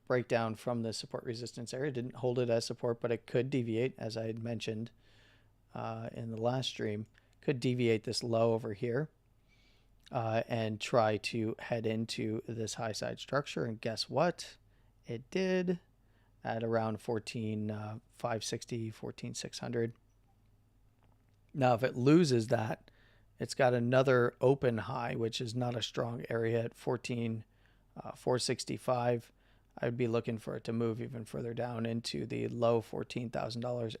breakdown from the support resistance area. Didn't hold it as support, but it could deviate, as I had mentioned in the last stream. Could deviate this low over here and try to head into this high side structure. And guess what? It did at around 14,560, 14,600. Now, if it loses that, it's got another open high, which is not a strong area at 14,465. I'd be looking for it to move even further down into the low $14,000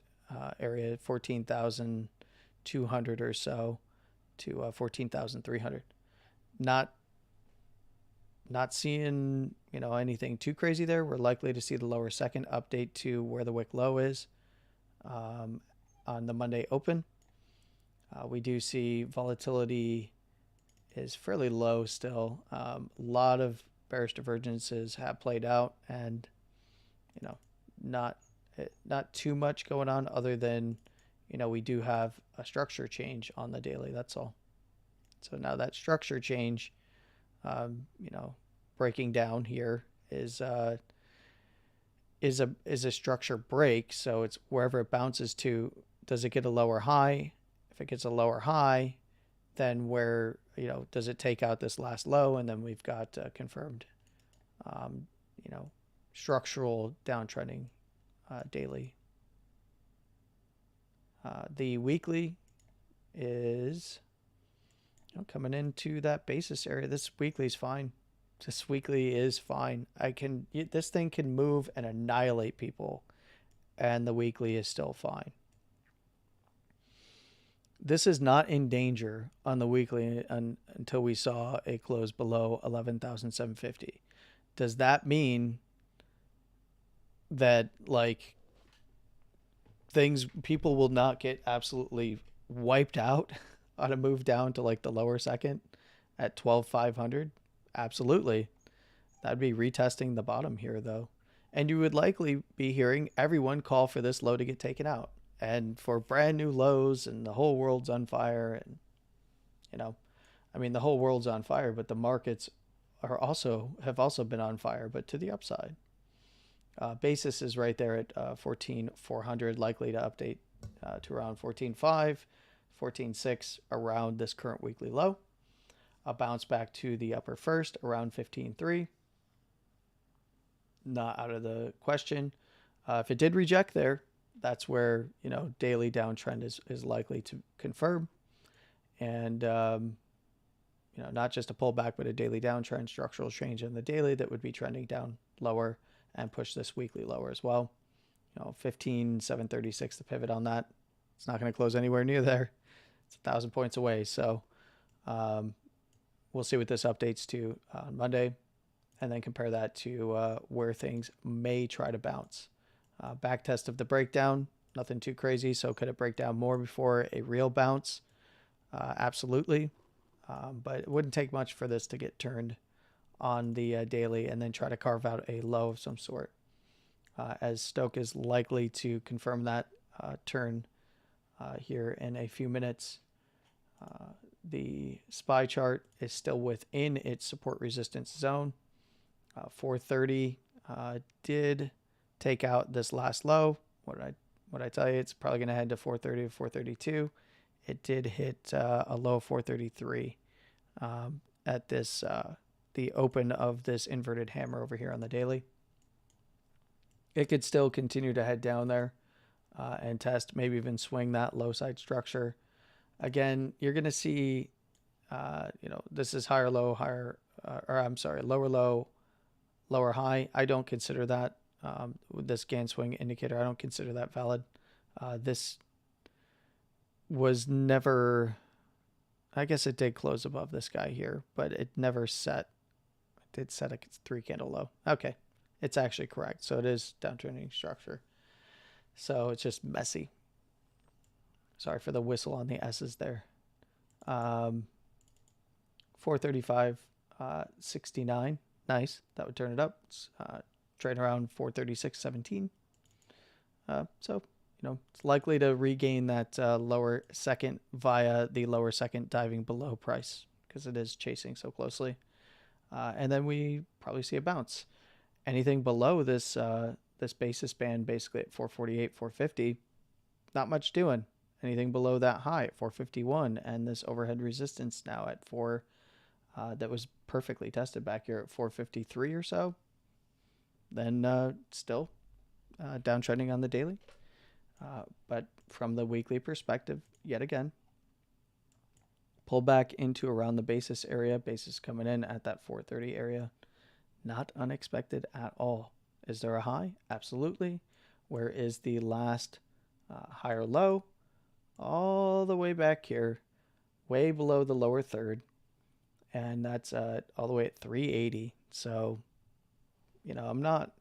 area, 14,200 or so to 14,300. Not seeing anything too crazy there. We're likely to see the lower second update to where the wick low is on the Monday open. We do see volatility is fairly low still. A lot of bearish divergences have played out, and not too much going on other than we do have a structure change on the daily. That's all. So now that structure change, breaking down here is a structure break. So it's wherever it bounces to. Does it get a lower high? If it gets a lower high, then where does it take out this last low? And then we've got confirmed structural downtrending daily. The weekly is coming into that basis area. This weekly is fine. This weekly is fine. This thing can move and annihilate people, and the weekly is still fine. This is not in danger on the weekly until we saw a close below 11,750. Does that mean that people will not get absolutely wiped out on a move down to the lower second at 12,500? Absolutely. That'd be retesting the bottom here though. And you would likely be hearing everyone call for this low to get taken out and for brand new lows, and the whole world's on fire. And the whole world's on fire, but the markets have also been on fire, but to the upside. Basis is right there at 14,400, likely to update to around 14.5, 14.6 around this current weekly low. A bounce back to the upper first around 15.3. Not out of the question. If it did reject there, that's where daily downtrend is likely to confirm, and not just a pullback, but a daily downtrend, structural change in the daily that would be trending down lower and push this weekly lower as well. 15,736 the pivot on that. It's not going to close anywhere near there. It's 1,000 points away. So we'll see what this updates to on Monday, and then compare that to where things may try to bounce. Back test of the breakdown, nothing too crazy. So could it break down more before a real bounce? Absolutely. But it wouldn't take much for this to get turned on the daily and then try to carve out a low of some sort, as Stoke is likely to confirm that turn here in a few minutes. The SPY chart is still within its support resistance zone. 430 did take out this last low. What I tell you, it's probably going to head to 430 to 432. It did hit a low of 433 at this the open of this inverted hammer over here on the daily. It could still continue to head down there and test, maybe even swing that low side structure. Again, you're going to see, this is higher low, lower low, lower high. I don't consider that with this GAN swing indicator. I don't consider that valid. This was never, I guess it did close above this guy here, but it never set. It did set a 3 candle low. Okay, it's actually correct. So it is downtrending structure. So it's just messy. Sorry for the whistle on the S's there. 435.69. Nice. That would turn it up. It's trading around 436.17. So, it's likely to regain that lower second via the lower second diving below price because it is chasing so closely. And then we probably see a bounce. Anything below this this basis band, basically at 448, 450, not much doing. Anything below that high at 451, and this overhead resistance now at 4, that was perfectly tested back here at 453 or so. Then still downtrending on the daily. But from the weekly perspective, yet again, pull back into around the basis area. Basis coming in at that 430 area. Not unexpected at all. Is there a high? Absolutely. Where is the last higher low? All the way back here, way below the lower third. And that's all the way at 380. So, I'm not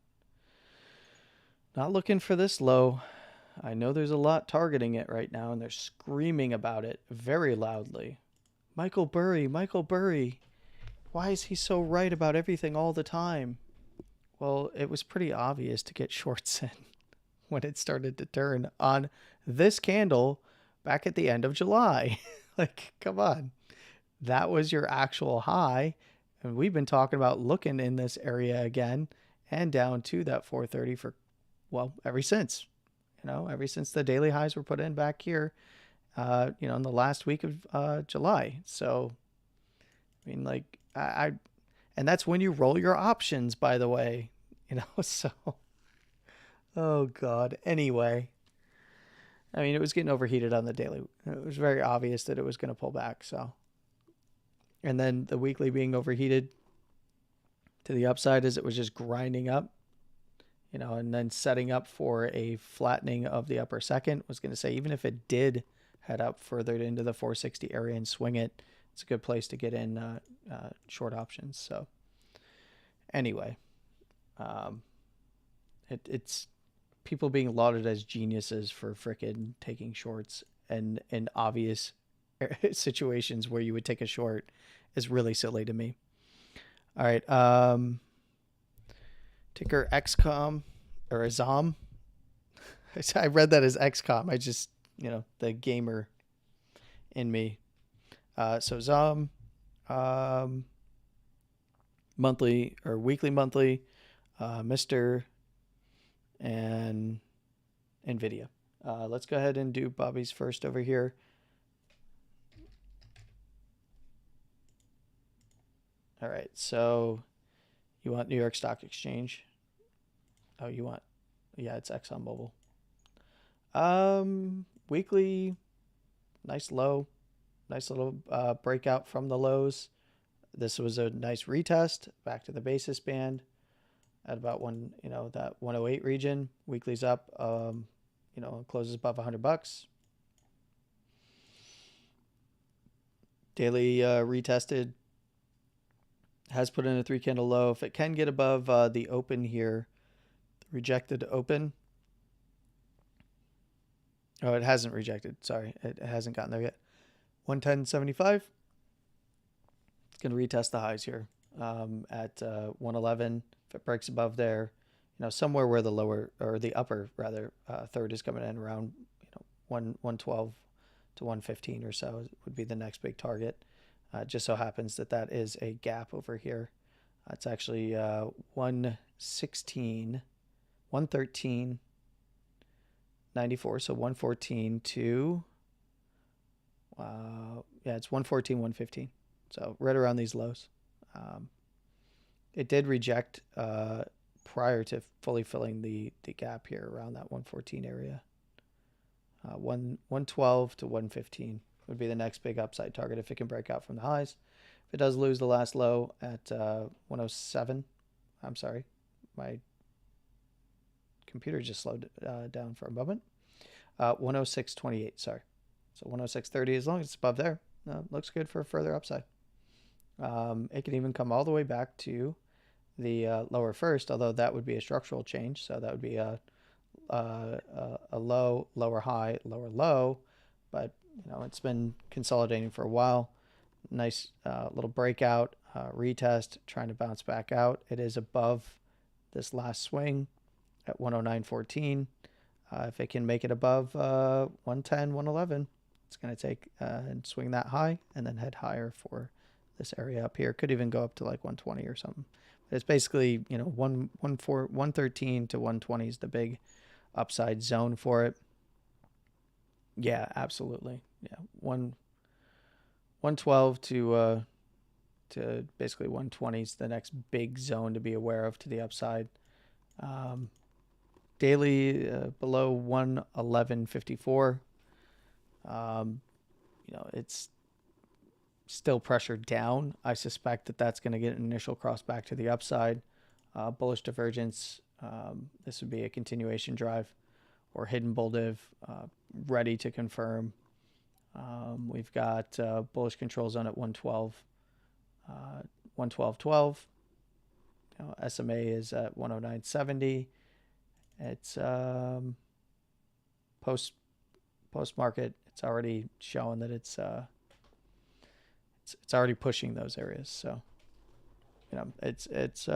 looking for this low. I know there's a lot targeting it right now, and they're screaming about it very loudly. Michael Burry, why is he so right about everything all the time? Well, it was pretty obvious to get shorts in when it started to turn on this candle back at the end of July. Like, come on. That was your actual high. And we've been talking about looking in this area again and down to that 430 for, ever since. Ever since the daily highs were put in back here, in the last week of July. So, and that's when you roll your options, by the way, so, oh God. Anyway, it was getting overheated on the daily. It was very obvious that it was going to pull back. So, and then the weekly being overheated to the upside as it was just grinding up, and then setting up for a flattening of the upper second. Was going to say, even if it did head up further into the 460 area and swing it, it's a good place to get in short options. So anyway, it's people being lauded as geniuses for frickin' taking shorts, and in obvious situations where you would take a short is really silly to me. All right. Ticker XCOM or ZOM. I read that as XCOM. I just, the gamer in me. So ZOM, monthly or weekly, monthly, Mr. and NVIDIA. Let's go ahead and do Bobby's first over here. All right. So you want New York Stock Exchange? Oh, it's ExxonMobil. Weekly, nice low, nice little breakout from the lows. This was a nice retest back to the basis band at about that 108 region. Weekly's up, closes above $100. Daily retested, has put in a 3 candle low. If it can get above the open here, the rejected open. Oh, it hasn't rejected. Sorry, it hasn't gotten there yet. 110.75. It's going to retest the highs here. at 111. If it breaks above there, somewhere where the lower or the upper rather third is coming in around 112 to 115 or so would be the next big target. Just so happens that that is a gap over here. It's actually 116, 113, 94. So 114 to it's 114, 115. So right around these lows. It did reject prior to fully filling the gap here around that 114 area. 112 to 115 would be the next big upside target if it can break out from the highs. If it does lose the last low at 107, I'm sorry, my computer just slowed down for a moment. 106.28, sorry. So 106.30, as long as it's above there, looks good for further upside. It can even come all the way back to the lower first, although that would be a structural change. So that would be a low, lower high, lower low, but it's been consolidating for a while. Nice little breakout, retest, trying to bounce back out. It is above this last swing at 109.14. If it can make it above 110, 111, it's going to take and swing that high and then head higher for this area up here. Could even go up to like 120 or something. But it's basically 113 to 120 is the big upside zone for it. Yeah, absolutely. Yeah, 112 to basically 120 is the next big zone to be aware of to the upside. Daily below 111.54. It's still pressured down. I suspect that that's going to get an initial cross back to the upside. Bullish divergence. This would be a continuation drive or hidden bull div ready to confirm. We've got bullish control zone at 112. 112.12. SMA is at 109.70. It's post market. It's already showing that it's already pushing those areas. So it's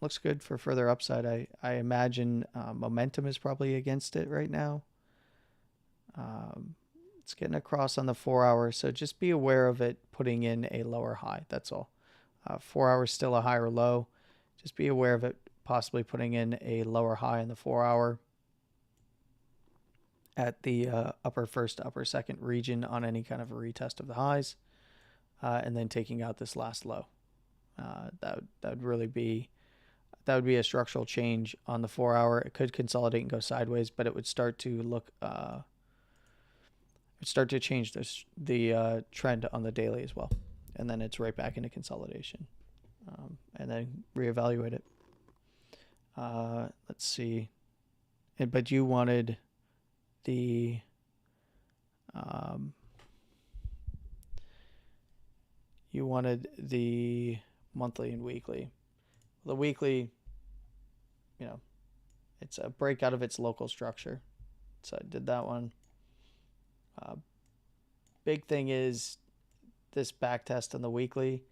looks good for further upside. I imagine momentum is probably against it right now. It's getting across on the 4 hour, so just be aware of it putting in a lower high. That's all. 4 hours still a higher low. Just be aware of it possibly putting in a lower high in the 4 hour at the upper first, upper second region on any kind of a retest of the highs, and then taking out this last low. That would really be a structural change on the 4 hour. It could consolidate and go sideways, but it would start to look change the trend on the daily as well, and then it's right back into consolidation, and then reevaluate it. Let's see, but you wanted the monthly and weekly. The weekly, it's a breakout of its local structure, so I did that one. Big thing is this back test on the weekly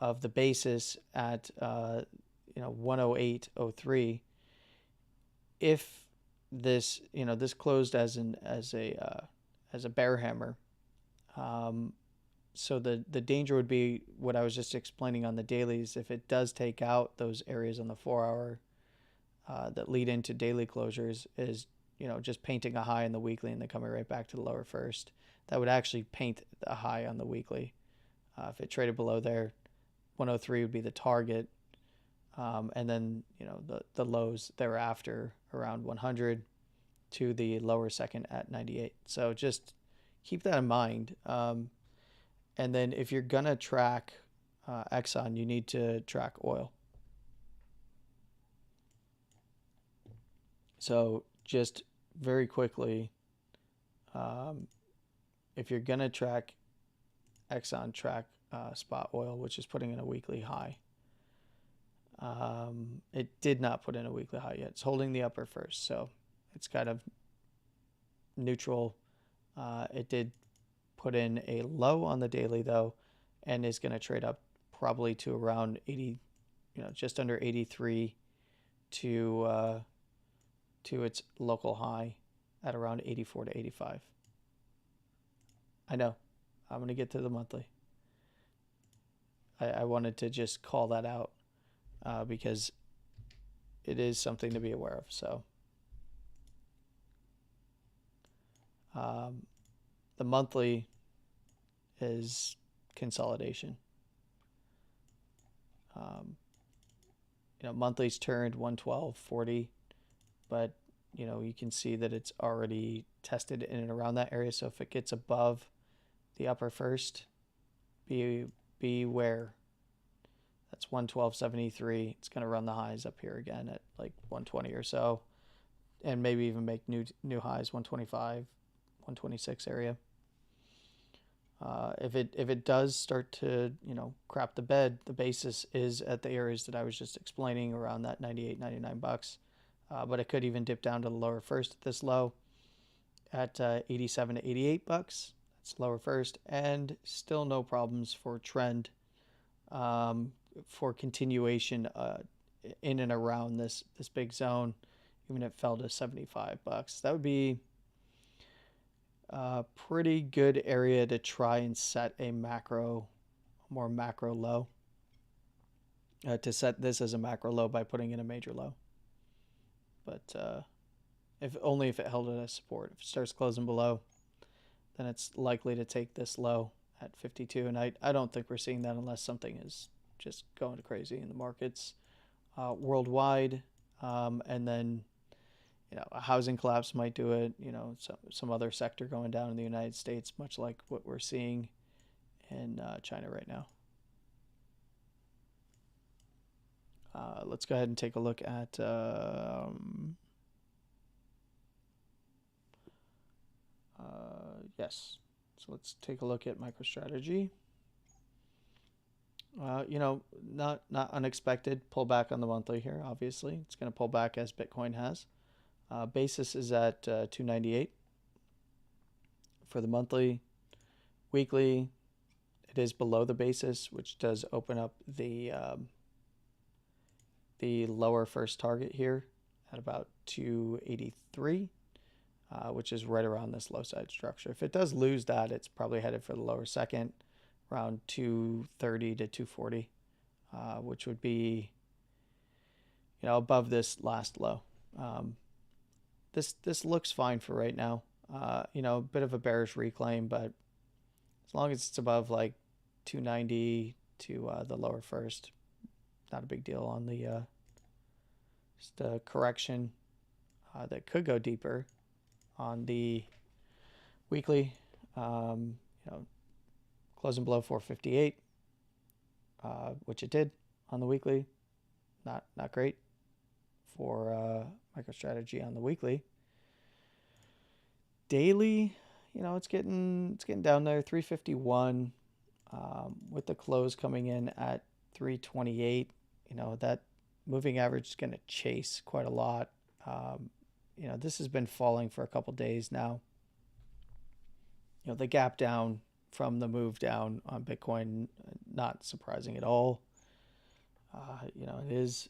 of the basis at 108.03. If this this closed as a bear hammer, so the danger would be what I was just explaining on the dailies. If it does take out those areas on the 4 hour that lead into daily closures, is just painting a high in the weekly and then coming right back to the lower first. That would actually paint a high on the weekly. If it traded below there, 103 would be the target, and then the lows thereafter around 100 to the lower second at 98. So just keep that in mind. And then if you're gonna track Exxon, you need to track oil. So just very quickly, if you're going to track Exxon, track spot oil, which is putting in a weekly high. It did not put in a weekly high yet. It's holding the upper first, so it's kind of neutral. It did put in a low on the daily, though, and is going to trade up probably to around 80, just under 83 to its local high at around 84 to 85. I know. I'm going to get to the monthly. I wanted to just call that out because it is something to be aware of. So the monthly is consolidation. Monthly's turned 112.40, but you can see that it's already tested in and around that area. So if it gets above the upper first, beware. That's 112.73. It's going to run the highs up here again at like 120 or so, and maybe even make new highs, 125, 126 area. If it does start to crap the bed, the basis is at the areas that I was just explaining, around that 98, 99 bucks. But it could even dip down to the lower first at this low at 87 to 88 bucks. That's lower first, and still no problems for trend for continuation in and around this big zone, even if it fell to 75 bucks. That would be a pretty good area to try and set a more macro low. To set this as a macro low by putting in a major low. But if it held it as support. If it starts closing below, then it's likely to take this low at 52. And I don't think we're seeing that unless something is just going crazy in the markets worldwide. And then, a housing collapse might do it. Some other sector going down in the United States, much like what we're seeing in China right now. Let's go ahead and take a look at yes. So let's take a look at MicroStrategy. Not unexpected pullback on the monthly here. Obviously, it's going to pull back as Bitcoin has. Basis is at 298 for the monthly. Weekly, it is below the basis, which does open up the lower first target here at about 283, which is right around this low side structure. If it does lose that, it's probably headed for the lower second, around 230 to 240, which would be above this last low. This looks fine for right now. A bit of a bearish reclaim, but as long as it's above like 290 to the lower first, not a big deal on the just a correction that could go deeper on the weekly. Closing below 458, which it did on the weekly. Not great for MicroStrategy on the weekly. Daily, it's getting down there, 351, with the close coming in at 328. That moving average is going to chase quite a lot. This has been falling for a couple days now. The gap down from the move down on Bitcoin, not surprising at all. It is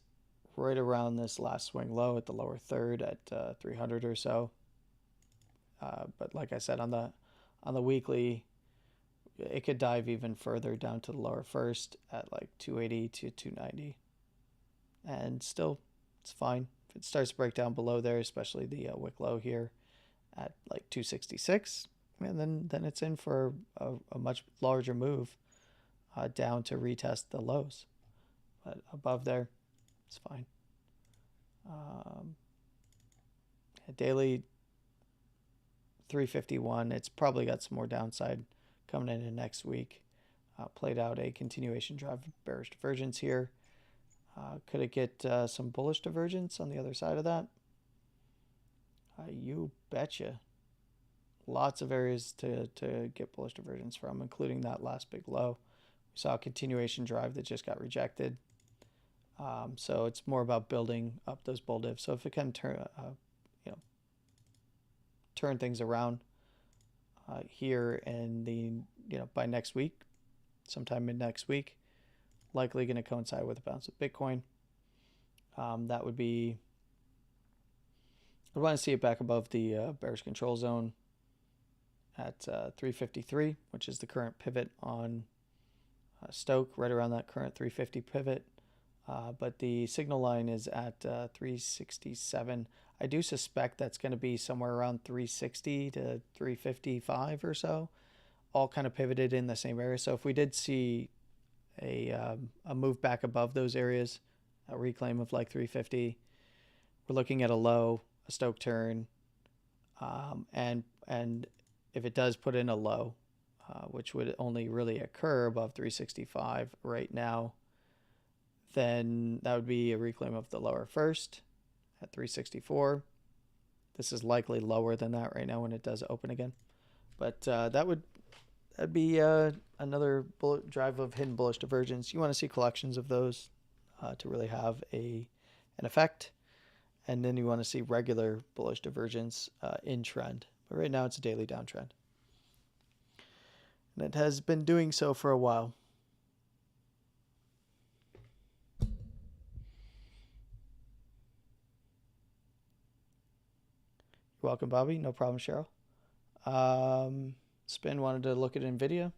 right around this last swing low at the lower third at 300 or so. But like I said, on the weekly, it could dive even further down to the lower first at like 280 to 290. And still, it's fine. If it starts to break down below there, especially the wick low here at like 266, and then it's in for a much larger move down to retest the lows. But above there, it's fine. Daily 351, it's probably got some more downside coming in next week. Played out a continuation drive of bearish divergence here. Could it get some bullish divergence on the other side of that? You betcha. Lots of areas to get bullish divergence from, including that last big low. We saw a continuation drive that just got rejected. So it's more about building up those bull divs. So if it can turn things around here in the by next week, sometime mid next week, likely going to coincide with a bounce of Bitcoin. That would be, I want to see it back above the bearish control zone at 353, which is the current pivot on Stoke, right around that current 350 pivot. But the signal line is at 367. I do suspect that's going to be somewhere around 360 to 355 or so, all kind of pivoted in the same area. So if we did see a move back above those areas, a reclaim of like 350, we're looking at a low, a Stoke turn, and if it does put in a low, which would only really occur above 365 right now, then that would be a reclaim of the lower first at 364. This is likely lower than that right now when it does open again, but that'd be another drive of hidden bullish divergence. You want to see collections of those to really have an effect, and then you want to see regular bullish divergence in trend. But right now it's a daily downtrend, and it has been doing so for a while. You're welcome, Bobby. No problem, Cheryl. Spin wanted to look at NVIDIA.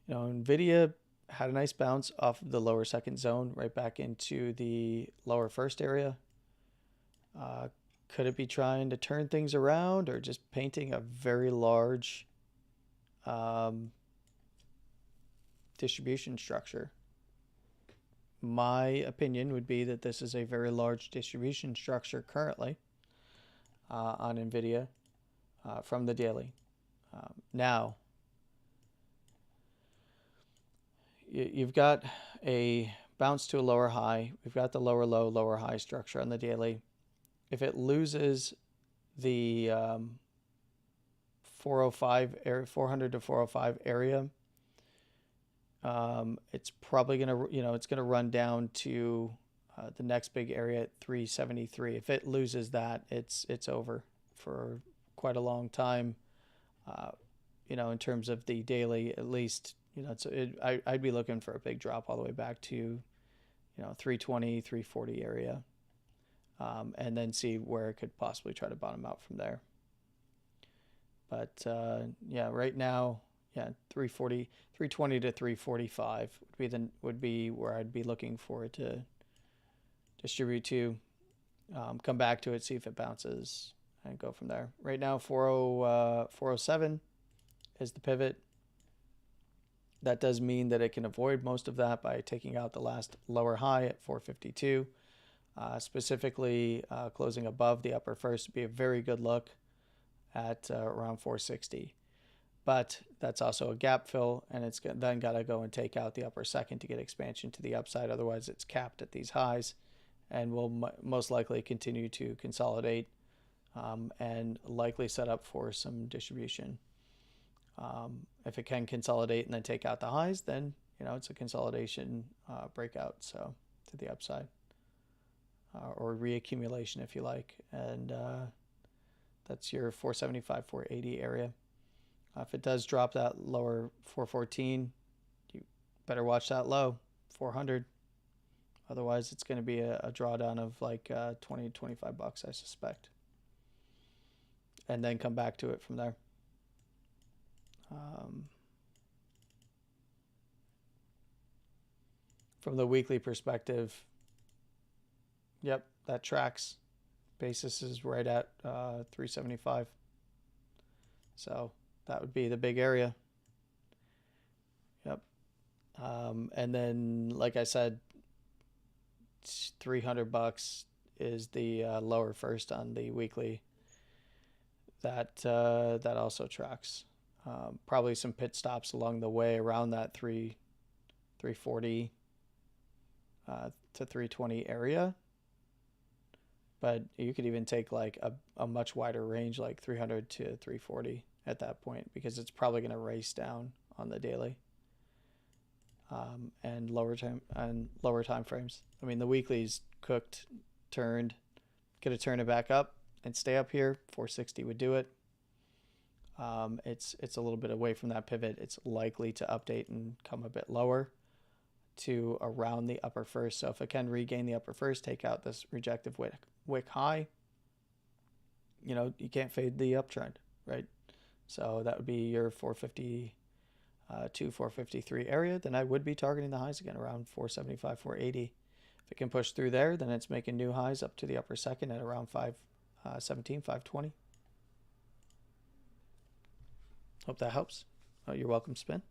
NVIDIA had a nice bounce off of the lower second zone right back into the lower first area. Could it be trying to turn things around or just painting a very large distribution structure? My opinion would be that this is a very large distribution structure currently on NVIDIA from the daily. Now, you've got a bounce to a lower high. We've got the lower low, lower high structure on the daily. If it loses the 405 area, 400 to 405 area, it's probably gonna, it's gonna run down to the next big area at 373. If it loses that, it's over for quite a long time. In terms of the daily, at least, I'd be looking for a big drop all the way back to, 320, 340 area, and then see where it could possibly try to bottom out from there. But yeah, right now, 320 to 345 would be where I'd be looking for it to distribute to. Come back to it, see if it bounces, and go from there. Right now, 407 is the pivot. That does mean that it can avoid most of that by taking out the last lower high at 452. Specifically, closing above the upper first would be a very good look at around 460. But that's also a gap fill, and it's then got to go and take out the upper second to get expansion to the upside. Otherwise, it's capped at these highs and will most likely continue to consolidate and likely set up for some distribution. If it can consolidate and then take out the highs, then it's a consolidation breakout, so to the upside, or reaccumulation if you like, and that's your 475, 480 area. If it does drop that lower 414, you better watch that low 400. Otherwise, it's going to be a drawdown of like 20 to 25 bucks, I suspect, and then come back to it from there. From the weekly perspective, yep, that tracks. Basis is right at 375. So that would be the big area. Yep. And then, like I said, 300 bucks is the lower first on the weekly. That also tracks. Probably some pit stops along the way around that 340 to 320 area. But you could even take like a much wider range, like 300 to 340 at that point, because it's probably going to race down on the daily and lower time frames. I mean, the weekly's cooked, turned, could have turned it back up and stay up here. 460 would do it. It's a little bit away from that pivot. It's likely to update and come a bit lower to around the upper first. So if it can regain the upper first, take out this rejective wick high, you can't fade the uptrend, right? So that would be your 452, 453 area. Then I would be targeting the highs again around 475, 480. If it can push through there, then it's making new highs up to the upper second at around 517, 520. Hope that helps. Oh, you're welcome, Spin.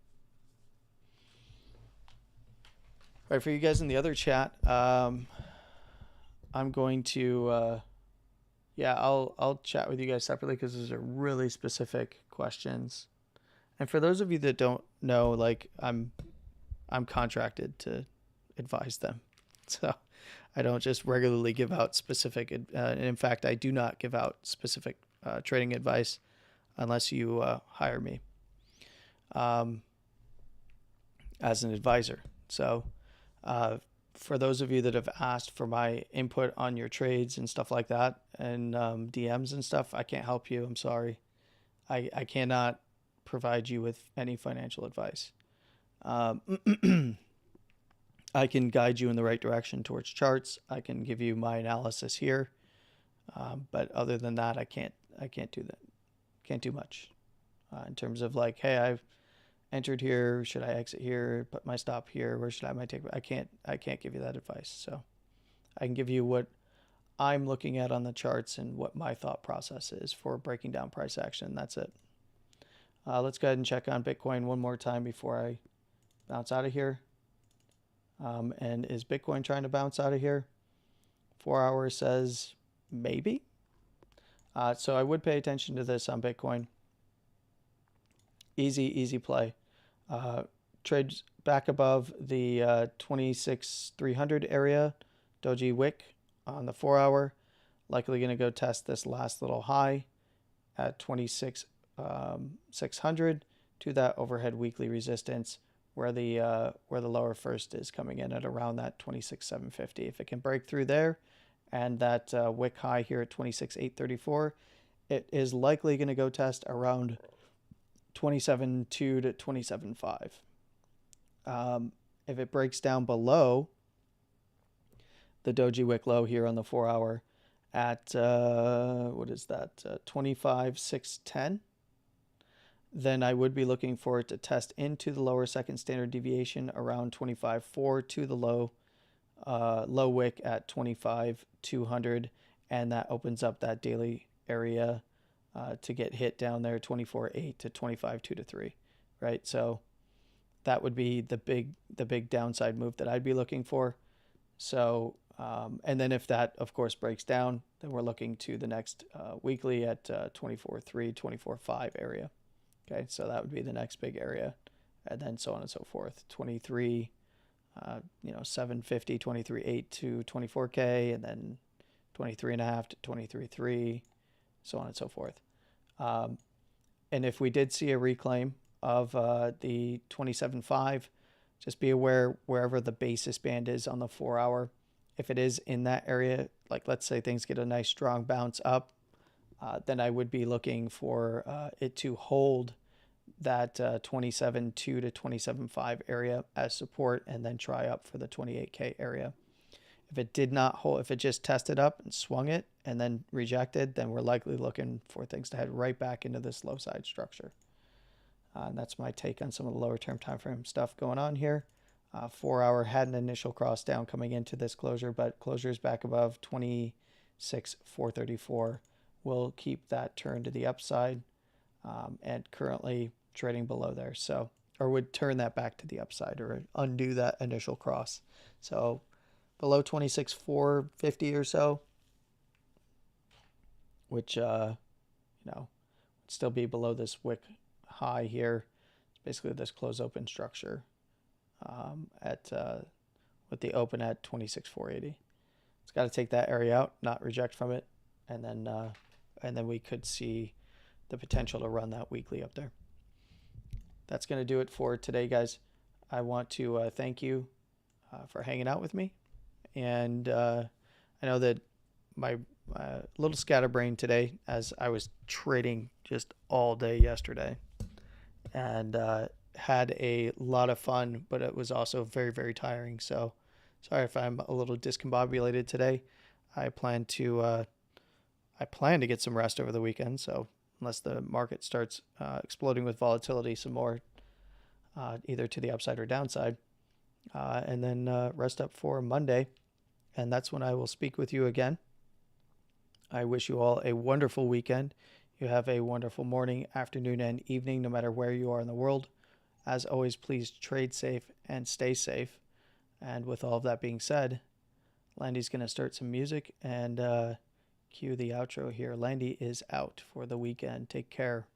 All right, for you guys in the other chat, I'm going to, I'll chat with you guys separately because those are really specific questions. And for those of you that don't know, like I'm contracted to advise them, so I don't just regularly give out specific. And in fact, I do not give out specific trading advice unless you hire me as an advisor. So for those of you that have asked for my input on your trades and stuff like that and DMs and stuff, I can't help you. I'm sorry. I cannot provide you with any financial advice. I can guide you in the right direction towards charts. I can give you my analysis here. But other than that, I can't do that. Can't do much in terms of like, hey, I've entered here. Should I exit here? Put my stop here. Where should I my take? I can't give you that advice. So I can give you what I'm looking at on the charts and what my thought process is for breaking down price action. That's it. Let's go ahead and check on Bitcoin one more time before I bounce out of here. And is Bitcoin trying to bounce out of here? 4 hours says maybe. So I would pay attention to this on Bitcoin. Easy play. Trades back above the 26,300 area. Doji wick on the 4 hour. Likely going to go test this last little high at 26,600 to that overhead weekly resistance where the lower first is coming in at around that 26,750. If it can break through there and that wick high here at 26,834, it is likely going to go test around 27.2 to 27.5. If it breaks down below the doji wick low here on the 4 hour at what is that, 25,610, then I would be looking for it to test into the lower second standard deviation around 25.4 to the low wick at 25,200, and that opens up that daily area to get hit down there 24.8 to 25.2 to 3, right? So that would be the big downside move that I'd be looking for. So and then if that of course breaks down, then we're looking to the next weekly at 24.3, 24.5 area. Okay, so that would be the next big area, and then so on and so forth. 23, 750, 23.8 to 24K, and then 23.5 to 23.3, so on and so forth. And if we did see a reclaim of the 27.5, just be aware wherever the basis band is on the 4 hour. If it is in that area, like let's say things get a nice strong bounce up, then I would be looking for it to hold that 27.2 to 27.5 area as support and then try up for the 28K area. If it did not hold, if it just tested up and swung it and then rejected, then we're likely looking for things to head right back into this low side structure. And that's my take on some of the lower term time frame stuff going on here. 4 hour had an initial cross down coming into this closure, but closure is back above 26,434. We'll keep that turn to the upside and currently trading below there. So, or would turn that back to the upside or undo that initial cross. So below 26,450 or so, which, would still be below this wick high here. It's basically this close open structure with the open at 26,480. It's got to take that area out, not reject from it, and then we could see the potential to run that weekly up there. That's going to do it for today, guys. I want to thank you for hanging out with me, and I know that my a little scatterbrained today as I was trading just all day yesterday, and had a lot of fun, but it was also very, very tiring. So sorry if I'm a little discombobulated today. I plan to get some rest over the weekend. So unless the market starts exploding with volatility some more, either to the upside or downside, and then rest up for Monday. And that's when I will speak with you again. I wish you all a wonderful weekend. You have a wonderful morning, afternoon, and evening, no matter where you are in the world. As always, please trade safe and stay safe. And with all of that being said, Landy's going to start some music and cue the outro here. Landy is out for the weekend. Take care.